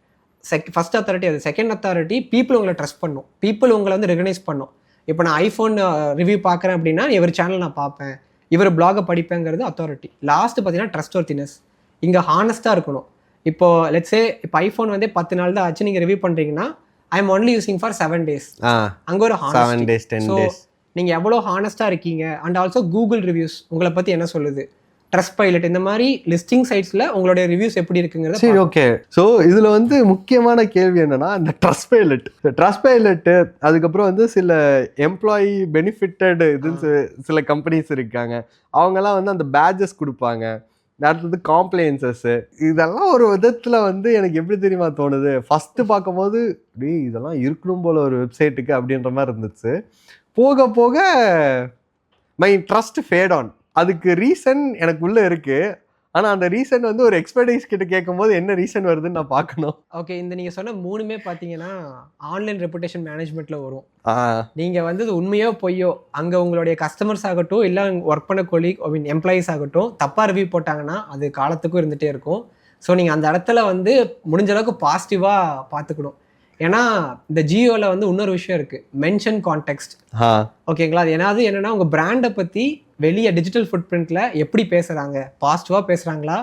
ஃபர்ஸ்ட் அத்தாரிட்டி அது. செகண்ட் அத்தாரிட்டி பீப்புள் உங்களை ட்ரஸ்ட் பண்ணும், பீப்புள் உங்களை வந்து ரெகனைஸ் பண்ணும். இப்போ நான் ஐஃபோன் ரிவ்யூ பார்க்குறேன் அப்படின்னா இவர் சேனல் நான் பார்ப்பேன், இவர் பிளாகை படிப்பேங்கிறது அத்தாரிட்டி. லாஸ்ட்டு பார்த்தீங்கன்னா ட்ரஸ்ட் வர்த்தினஸ். இங்கே ஹானஸ்ட்டாக இருக்கணும். இப்போ லெட்ஸே இப்போ ஐஃபோன் வந்து 10 நாள் தான் ஆச்சு நீங்கள் ரிவ்யூ பண்ணுறீங்கன்னா I am only using for 7 days. அங்கே ஒரு 7 days 10 days நீங்கள் எவ்வளோ ஹானஸ்ட்டாக இருக்கீங்க. அண்ட் ஆல்சோ கூகுள் ரிவ்யூஸ் உங்களை பற்றி என்ன சொல்லுது, ட்ரஸ்ட் பைலட், இந்த மாதிரி லிஸ்டிங் சைட்ஸில் உங்களுடைய ரிவ்யூஸ் எப்படி இருக்குங்கிறது. சரி, ஓகே. ஸோ இதில் வந்து முக்கியமான கேள்வி என்னன்னா, இந்த ட்ரஸ்ட் பைலட்டு அதுக்கப்புறம் வந்து சில எம்ப்ளாயி பெனிஃபிட்டட் இதுன்னு சில கம்பெனிஸ் இருக்காங்க. அவங்கெல்லாம் வந்து அந்த பேட்ஜஸ் கொடுப்பாங்க. அடுத்தது காம்ப்ளைன்சஸ். இதெல்லாம் ஒரு விதத்தில் வந்து எனக்கு எப்படி தெரியுமா தோணுது, ஃபஸ்ட்டு பார்க்கும்போது இதெல்லாம் இருக்கணும் போல ஒரு வெப்சைட்டுக்கு அப்படின்ற மாதிரி இருந்துச்சு. போக போக மை ட்ரஸ்ட் ஃபேட் ஆன். அதுக்கு ரீசன் எனக்குள்ளே இருக்குது. ஆனால் அந்த ரீசன் வந்து ஒரு எக்ஸ்பர்டைஸ் கிட்ட கேட்கும்போது என்ன ரீசன் வருதுன்னு நான் பார்க்கணும். ஓகே, இந்த நீங்கள் சொன்ன 3மே பார்த்தீங்கன்னா ஆன்லைன் ரெப்புடேஷன் மேனேஜ்மெண்ட்டில் வரும். நீங்கள் வந்து இது உண்மையோ பொய்யோ அங்கே உங்களுடைய கஸ்டமர்ஸ் ஆகட்டும் இல்லை ஒர்க் பண்ண கொலீக் ஐ மீன் எம்ப்ளாயீஸ் ஆகட்டும் தப்பாக ரிவ்யூ போட்டாங்கன்னா அது காலத்துக்கும் இருந்துகிட்டே இருக்கும். ஸோ நீங்கள் அந்த இடத்துல வந்து முடிஞ்ச அளவுக்கு பாசிட்டிவாக பார்த்துக்கணும். ஏன்னா இந்த ஜியோவில் வந்து இன்னொரு விஷயம் இருக்குது, மென்ஷன் கான்டெக்ஸ்ட். ஓகேங்களா, அது என்னன்னா உங்கள் பிராண்டை பற்றி வெளியே டிஜிட்டல் ஃபுட் பிரிண்ட்டில் எப்படி பேசுகிறாங்க, பாசிட்டிவாக பேசுகிறாங்களா,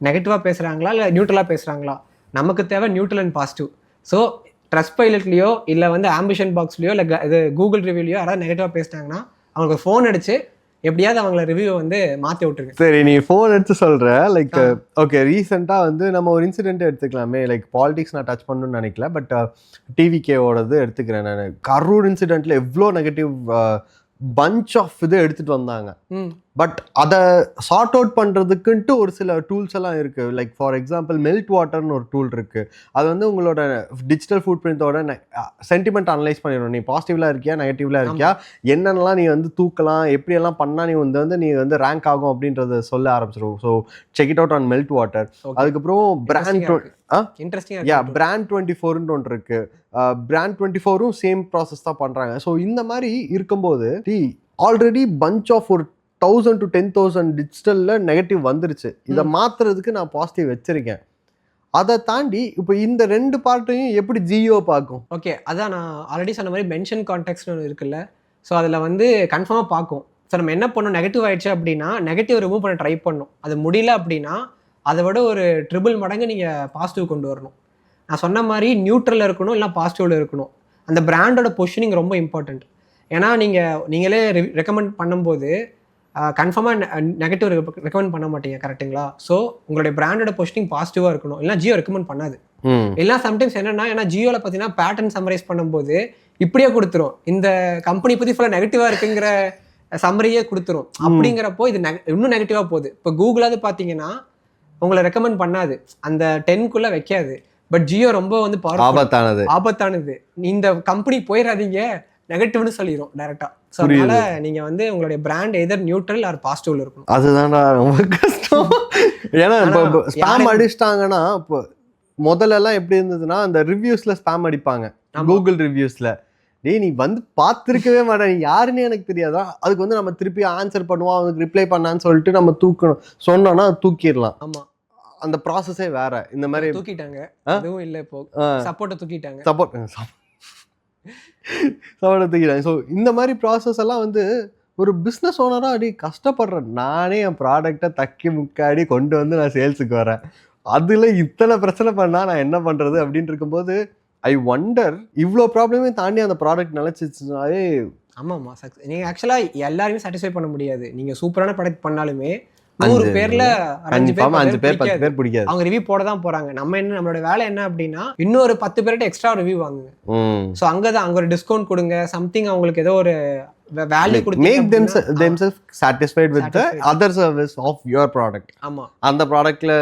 நெகட்டிவாக பேசுகிறாங்களா, இல்லை நியூட்ரலாக பேசுகிறாங்களா. நமக்கு தேவை நியூட்ரல் அண்ட் பாசிட்டிவ். ஸோ ட்ரஸ்ட் பைலட்லேயோ இல்லை வந்து ஆம்பிஷன் பாக்ஸ்லையோ இல்லை இது கூகுள் ரிவ்யூலையோ யாராவது நெகட்டிவாக பேசிட்டாங்கன்னா அவங்களுக்கு ஃபோன் அடிச்சு எப்படியாவது அவங்கள ரிவ்யூ வந்து மாற்றி விட்டுருக்கு. சரி, நீ ஃபோன் எடுத்து சொல்கிற லைக் ஓகே. ரீசெண்டாக வந்து நம்ம ஒரு இன்சிடென்ட் எடுத்துக்கலாமே, லைக் பாலிடிக்ஸ் நான் டச் பண்ணணும்னு நினைக்கல, பட் டிவிகேவோடது எடுத்துக்கிறேன் நான். கரூர் இன்சிடென்ட்டில் எவ்வளோ நெகட்டிவ் பஞ்ச் ஆஃப் இது எடுத்துகிட்டு வந்தாங்க. பட் அதை சார்ட் அவுட் பண்ணுறதுக்குன்ட்டு ஒரு சில டூல்ஸ் எல்லாம் இருக்குது. லைக் ஃபார் எக்ஸாம்பிள் மெல்ட் வாட்டர்னு ஒரு டூல் இருக்குது. அது வந்து உங்களோட டிஜிட்டல் ஃபுட் பிரிண்டோட சென்டிமெண்ட் அனலைஸ் பண்ணிடணும். நீ பாசிட்டிவ்லாம் இருக்கியா நெகட்டிவ்லாம் இருக்கியா, என்னென்னலாம் நீ வந்து தூக்கலாம், எப்படியெல்லாம் பண்ணால் நீ வந்து ரேங்க் ஆகும் அப்படின்றத சொல்ல ஆரம்பிச்சிடும். So check it out on melt water. அதுக்கப்புறம் பிராண்ட் பிராண்ட் 24ன்னு ஒன்று இருக்குது. பிராண்ட் 24ம் சேம் ப்ராசஸ் தான் பண்ணுறாங்க. ஸோ இந்த மாதிரி இருக்கும்போது ஆல்ரெடி பஞ்ச் ஆஃப் ஒரு 1000 to 10,000 டிஜிட்டலில் நெகட்டிவ் வந்துருச்சு. இதை மாற்றுறதுக்கு நான் பாசிட்டிவ் வச்சுருக்கேன். அதை தாண்டி இப்போ இந்த 2 பார்ட்டையும் எப்படி ஜியோ பார்க்கும்? ஓகே, அதான் நான் ஆல்ரெடி சொன்ன மாதிரி மென்ஷன் கான்டெக்ட்னு ஒன்று இருக்குல்ல. ஸோ அதில் வந்து கன்ஃபார்மாக பார்க்கும். ஸோ நம்ம என்ன பண்ணணும், நெகட்டிவ் ஆகிடுச்சு அப்படின்னா நெகட்டிவ் ரிமூவ் பண்ண ட்ரை பண்ணணும். அது முடியல அப்படின்னா அதை விட ஒரு ட்ரிபிள் மடங்கு நீங்கள் பாசிட்டிவ் கொண்டு வரணும். நான் சொன்ன மாதிரி நியூட்ரலில் இருக்கணும், இல்லை பாசிட்டிவில் இருக்கணும். அந்த பிராண்டோட பொசிஷனிங் ரொம்ப இம்பார்ட்டண்ட். ஏன்னா நீங்களே ரெக்கமெண்ட் பண்ணும்போது கன்ஃபார்மாக நெகட்டிவ் ரெக்கமெண்ட் பண்ண மாட்டீங்க, கரெக்டுங்களா? ஸோ உங்களுடைய பிராண்டோட பொசிஷனிங் பாசிட்டிவாக இருக்கணும், இல்லைனா ஜியோ ரெக்கமெண்ட் பண்ணாது. இல்லை சம்டைம்ஸ் என்னன்னா, ஏன்னா ஜியோவில் பார்த்தீங்கன்னா பேட்டர்ன் சம்மரைஸ் பண்ணும்போது இப்படியே கொடுத்துரும், இந்த கம்பெனி பற்றி ஃபுல்லாக நெகட்டிவாக இருக்குங்கிற சம்மரியே கொடுத்துரும். அப்படிங்கிறப்போ இது இன்னும் நெகட்டிவாக போகுது. இப்போ கூகுளாவது பார்த்தீங்கன்னா உங்களை ரெக்கமெண்ட் பண்ணாது, அந்த 10க்குள்ளே வைக்காது. பட் ஜியோ ரொம்ப வந்து ஆபத்தானது. இந்த கம்பெனி போயிடாதீங்க நெகட்டிவ்னு சொல்லிடும் டைரக்டா. ஸோ அதனால நீங்க வந்து உங்களுடைய பிராண்ட் எதர் நியூட்ரல் ஆர் பாசிட்டிவ்ல இருக்கணும். அதுதான் ரொம்ப கஷ்டம். ஏன்னா இப்போ ஸ்பாம் அடிச்சிட்டாங்கன்னா, இப்போ முதல்ல எல்லாம் எப்படி இருந்ததுன்னா அந்த ரிவ்யூஸ்ல ஸ்பாம் அடிப்பாங்க, கூகுள் ரிவ்யூஸ்ல. நீ வந்து பார்த்துருக்கவே மாட்டேன், நீ யாருன்னு எனக்கு தெரியாதா, அதுக்கு வந்து நம்ம திருப்பி ஆன்சர் பண்ணுவோம், அவனுக்கு ரிப்ளை பண்ணான்னு சொல்லிட்டு நம்ம தூக்கணும், சொன்னோன்னா தூக்கிடலாம். ஆமா, அந்த ப்ராசஸே வேற. இந்த மாதிரி தூக்கிட்டாங்க, அதுவும் இல்லை, இப்போ சப்போர்ட்டை தூக்கிட்டாங்க. தூக்கிட்டாங்க. ஸோ இந்த மாதிரி ப்ராசஸ் எல்லாம் வந்து ஒரு பிஸ்னஸ் ஓனராக அப்படி கஷ்டப்படுறேன். நானே என் ப்ராடக்டை தக்கி முக்காடி கொண்டு வந்து நான் சேல்ஸுக்கு வரேன், அதில் இத்தனை பிரச்சனை பண்ணால் நான் என்ன பண்ணுறது அப்படின்னு இருக்கும்போது ஐ ஒண்டர், இவ்வளோ ப்ராப்ளமே தாண்டி அந்த ப்ராடக்ட் நிலச்சிச்சுனாலே. ஆமாம்மா, நீங்கள் ஆக்சுவலாக எல்லாருமே சாட்டிஸ்ஃபை பண்ண முடியாது. நீங்கள் சூப்பரான ப்ராடக்ட் பண்ணாலுமே 100 பேர்ல 5 பேர் 10 பேர் பிடிக்காது, அவங்க ரிவ்யூ போட தான் போறாங்க. நம்மளோட வேலை என்ன அப்படின்னா இன்னொரு 10 பேர்கிட்ட எக்ஸ்ட்ரா ரிவ்யூ வாங்குங்க. ஸோ அங்க ஒரு டிஸ்கவுண்ட் கொடுங்க, சம்திங் அவங்களுக்கு ஏதோ ஒரு வேல்யூ கொடுங்க, make themselves satisfied with the other service of your product. ஆமா, அந்த ப்ராடக்ட்ல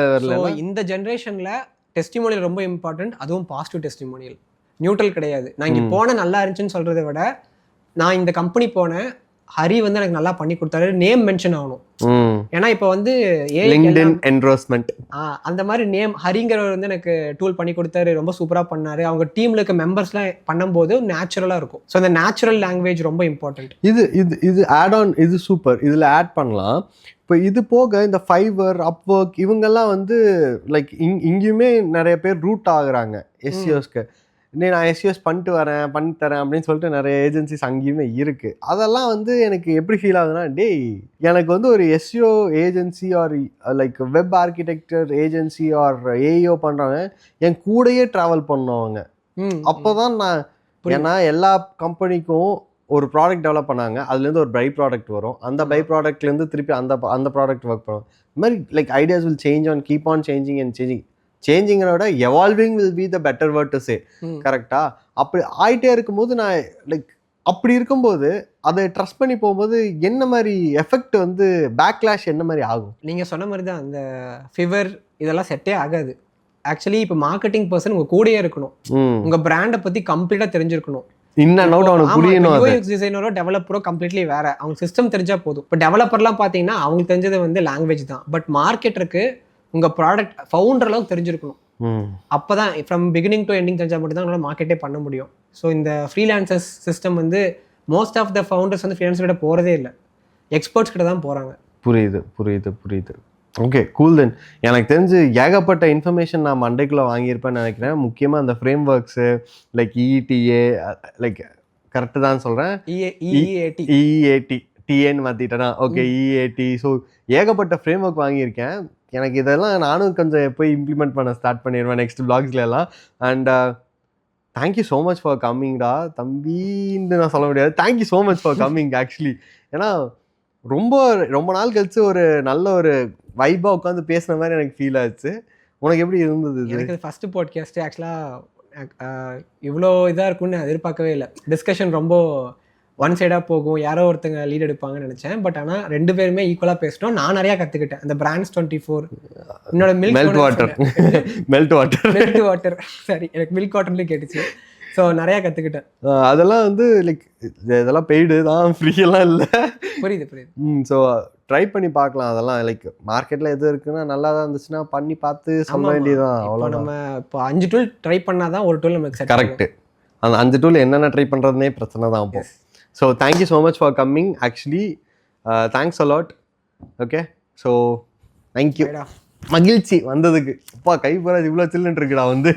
இந்த ஜெனரேஷன்ல டெஸ்டிமோனியல் ரொம்ப இம்பார்ட்டன்ட். அதுவும் பாசிட்டிவ் டெஸ்டிமோனியல், நியூட்ரல் கிடையாது. நான் இங்க போன நல்லா இருந்துச்சுன்னு சொல்றதை விட, நான் இந்த கம்பெனி போனேன், ஹரி வந்து எனக்கு நல்லா பண்ணி கொடுத்தாரு, நேம் மென்ஷன் ஆகணும். ஏன்னா இப்போ வந்து அந்த மாதிரி நேம் ஹரிங்கிறவர் வந்து எனக்கு டூல் பண்ணி கொடுத்தாரு, ரொம்ப சூப்பரா பண்ணாரு, அவங்க டீம்ல இருக்க மெம்பர்ஸ்லாம் பண்ணும்போது நேச்சுரலா இருக்கும். ஸோ அந்த நேச்சுரல் லாங்குவேஜ் ரொம்ப இம்பார்ட்டன்ட். இது ஆட் ஆன், இது சூப்பர். இதுல ஆட் பண்ணலாம். இப்போ இது போக இந்த ஃபைவர், அப்வொர்க் இவங்கெல்லாம் வந்து லைக் இங்கேயுமே நிறைய பேர் ரூட் ஆகுறாங்க எஸ்சிஓஸ்க்கு. நான் எஸ்சிஓஸ் பண்ணி தரேன் அப்படின்னு சொல்லிட்டு நிறைய ஏஜென்சிஸ் அங்கேயுமே இருக்குது. அதெல்லாம் வந்து எனக்கு எப்படி ஃபீல் ஆகுதுன்னா, டேய் எனக்கு வந்து ஒரு SEO agency or like web architecture agency or AEO பண்ணுறவங்க என் கூடயே ட்ராவல் பண்ணுவாங்க. அப்போ தான் நான், ஏன்னா எல்லா கம்பெனிக்கும் ஒரு ப்ராடக்ட் டெவலப் பண்ணாங்க, அதுலேருந்து ஒரு பை ப்ராடக்ட் வரும், அந்த பை ப்ராடக்ட்லேருந்து திருப்பி அந்த ப்ராடக்ட் ஒர்க் பண்ணுவோம். இந்த மாதிரி like ideas will change on keep on changing and சேஞ்சிங்கோட evolving will be the better word to say. கரெக்டா? அப்படி ஆகிட்டே இருக்கும்போது நான் லைக் அப்படி இருக்கும்போது அதை ட்ரஸ்ட் பண்ணி போகும்போது என்ன மாதிரி எஃபெக்ட் வந்து பேக்லாஷ் என்ன மாதிரி ஆகும்? நீங்கள் சொன்ன மாதிரி தான், அந்த ஃபீவர் இதெல்லாம் செட்டே ஆகாது. ஆக்சுவலி இப்போ மார்க்கெட்டிங் பர்சன் உங்கள் கூடயே இருக்கணும், உங்கள் பிராண்டை பற்றி கம்ப்ளீட்டாக தெரிஞ்சிருக்கணும். டிசைனரோ டெவலப்பரோ கம்ப்ளீட்லி வேற, அவங்க சிஸ்டம் தெரிஞ்சா போதும். இப்போ டெவலப்பர்லாம் பார்த்தீங்கன்னா அவங்களுக்கு தெரிஞ்சது வந்து லாங்குவேஜ் தான். பட் மார்க்கெட்டருக்கு உங்கள் ப்ராடக்ட் ஃபவுண்டர் அளவுக்கு தெரிஞ்சிருக்கணும். அப்போ தான் ஃப்ரம் பிகினிங் டு எண்டிங் தெரிஞ்சால் மட்டும் தான் உங்களால் மார்க்கெட்டே பண்ண முடியும். ஸோ இந்த ஃப்ரீலான்சர்ஸ் சிஸ்டம் வந்து மோஸ்ட் ஆஃப் த ஃபவுண்டர்ஸ் வந்து ஃப்ரீலான்சர் கிட்ட போகிறதே இல்லை, எக்ஸ்பர்ட்ஸ் கிட்ட தான் போகிறாங்க. புரியுது. Okay, cool. தென் எனக்கு தெரிஞ்சு ஏகப்பட்ட இன்ஃபர்மேஷன் நான் மண்டைக்குள்ளே வாங்கியிருப்பேன்னு நினைக்கிறேன். முக்கியமாக அந்த frameworks like EETA, like correct தான் சொல்கிறேன், இஇஏடிஏன்னு மாற்றிட்டேன்னா ஓகே, இஏடி. ஸோ ஏகப்பட்ட ஃப்ரேம் ஒர்க் வாங்கியிருக்கேன். எனக்கு இதெல்லாம் நானும் கொஞ்சம் போய் இம்ப்ளிமெண்ட் பண்ண ஸ்டார்ட் பண்ணிடுவேன் நெக்ஸ்ட் வ்ளாக்ஸ்ல எல்லாம். And thank you so much for கம்மிங்டா தம்பின்னு நான் சொல்ல முடியாது, thank you so much for coming actually. ஏன்னா ரொம்ப நாள் கழிச்சு ஒரு நல்ல ஒரு வைபாக உட்காந்து பேசுன மாதிரி எனக்கு ஃபீல் ஆச்சு. உனக்கு எப்படி இருந்தது? எனக்கு ஃபஸ்ட்டு பாட்காஸ்ட்டு ஆக்சுவலாக இவ்வளோ இதாக இருக்கும்னு எதிர்பார்க்கவே இல்லை. டிஸ்கஷன் ரொம்ப ஒன் சைடாக போகும், யாரோ ஒருத்தங்க லீட் எடுப்பாங்கன்னு நினச்சேன். பட் ஆனால் ரெண்டு பேருமே ஈக்குவலாக பேசிட்டோம். நான் நிறையா கற்றுக்கிட்டேன். அந்த பிராண்ட்ஸ் 24, என்னோட மெல்ட் வாட்டர் சரி, எனக்கு மில்க் வாட்டர்லேயும் கேட்டுச்சு. ஸோ நிறையா கற்றுக்கிட்டேன். அதெல்லாம் வந்து லைக் இதெல்லாம் பெய்டு தான், ஃப்ரீயெல்லாம் இல்லை. புரியுது. ஸோ ட்ரை பண்ணி பார்க்கலாம். அதெல்லாம் லைக் மார்க்கெட்டில் எது இருக்குன்னா நல்லா தான் இருந்துச்சுன்னா பண்ணி பார்த்து சொல்ல வேண்டியதான். அவ்வளோ நம்ம இப்போ 5 டூல் ட்ரை பண்ணால் தான் ஒரு டூல் நமக்கு கரெக்டு. அந்த 5 டூல் என்னென்ன ட்ரை பண்ணுறதுனே பிரச்சனை தான் இப்போ. So thank you so much for coming actually. Thanks a lot. Okay, so thank you. மகிழ்ச்சி வந்ததுக்கு. அப்பா கை போகிறது இவ்வளோ சில்லுன்னு இருக்குடா வந்து.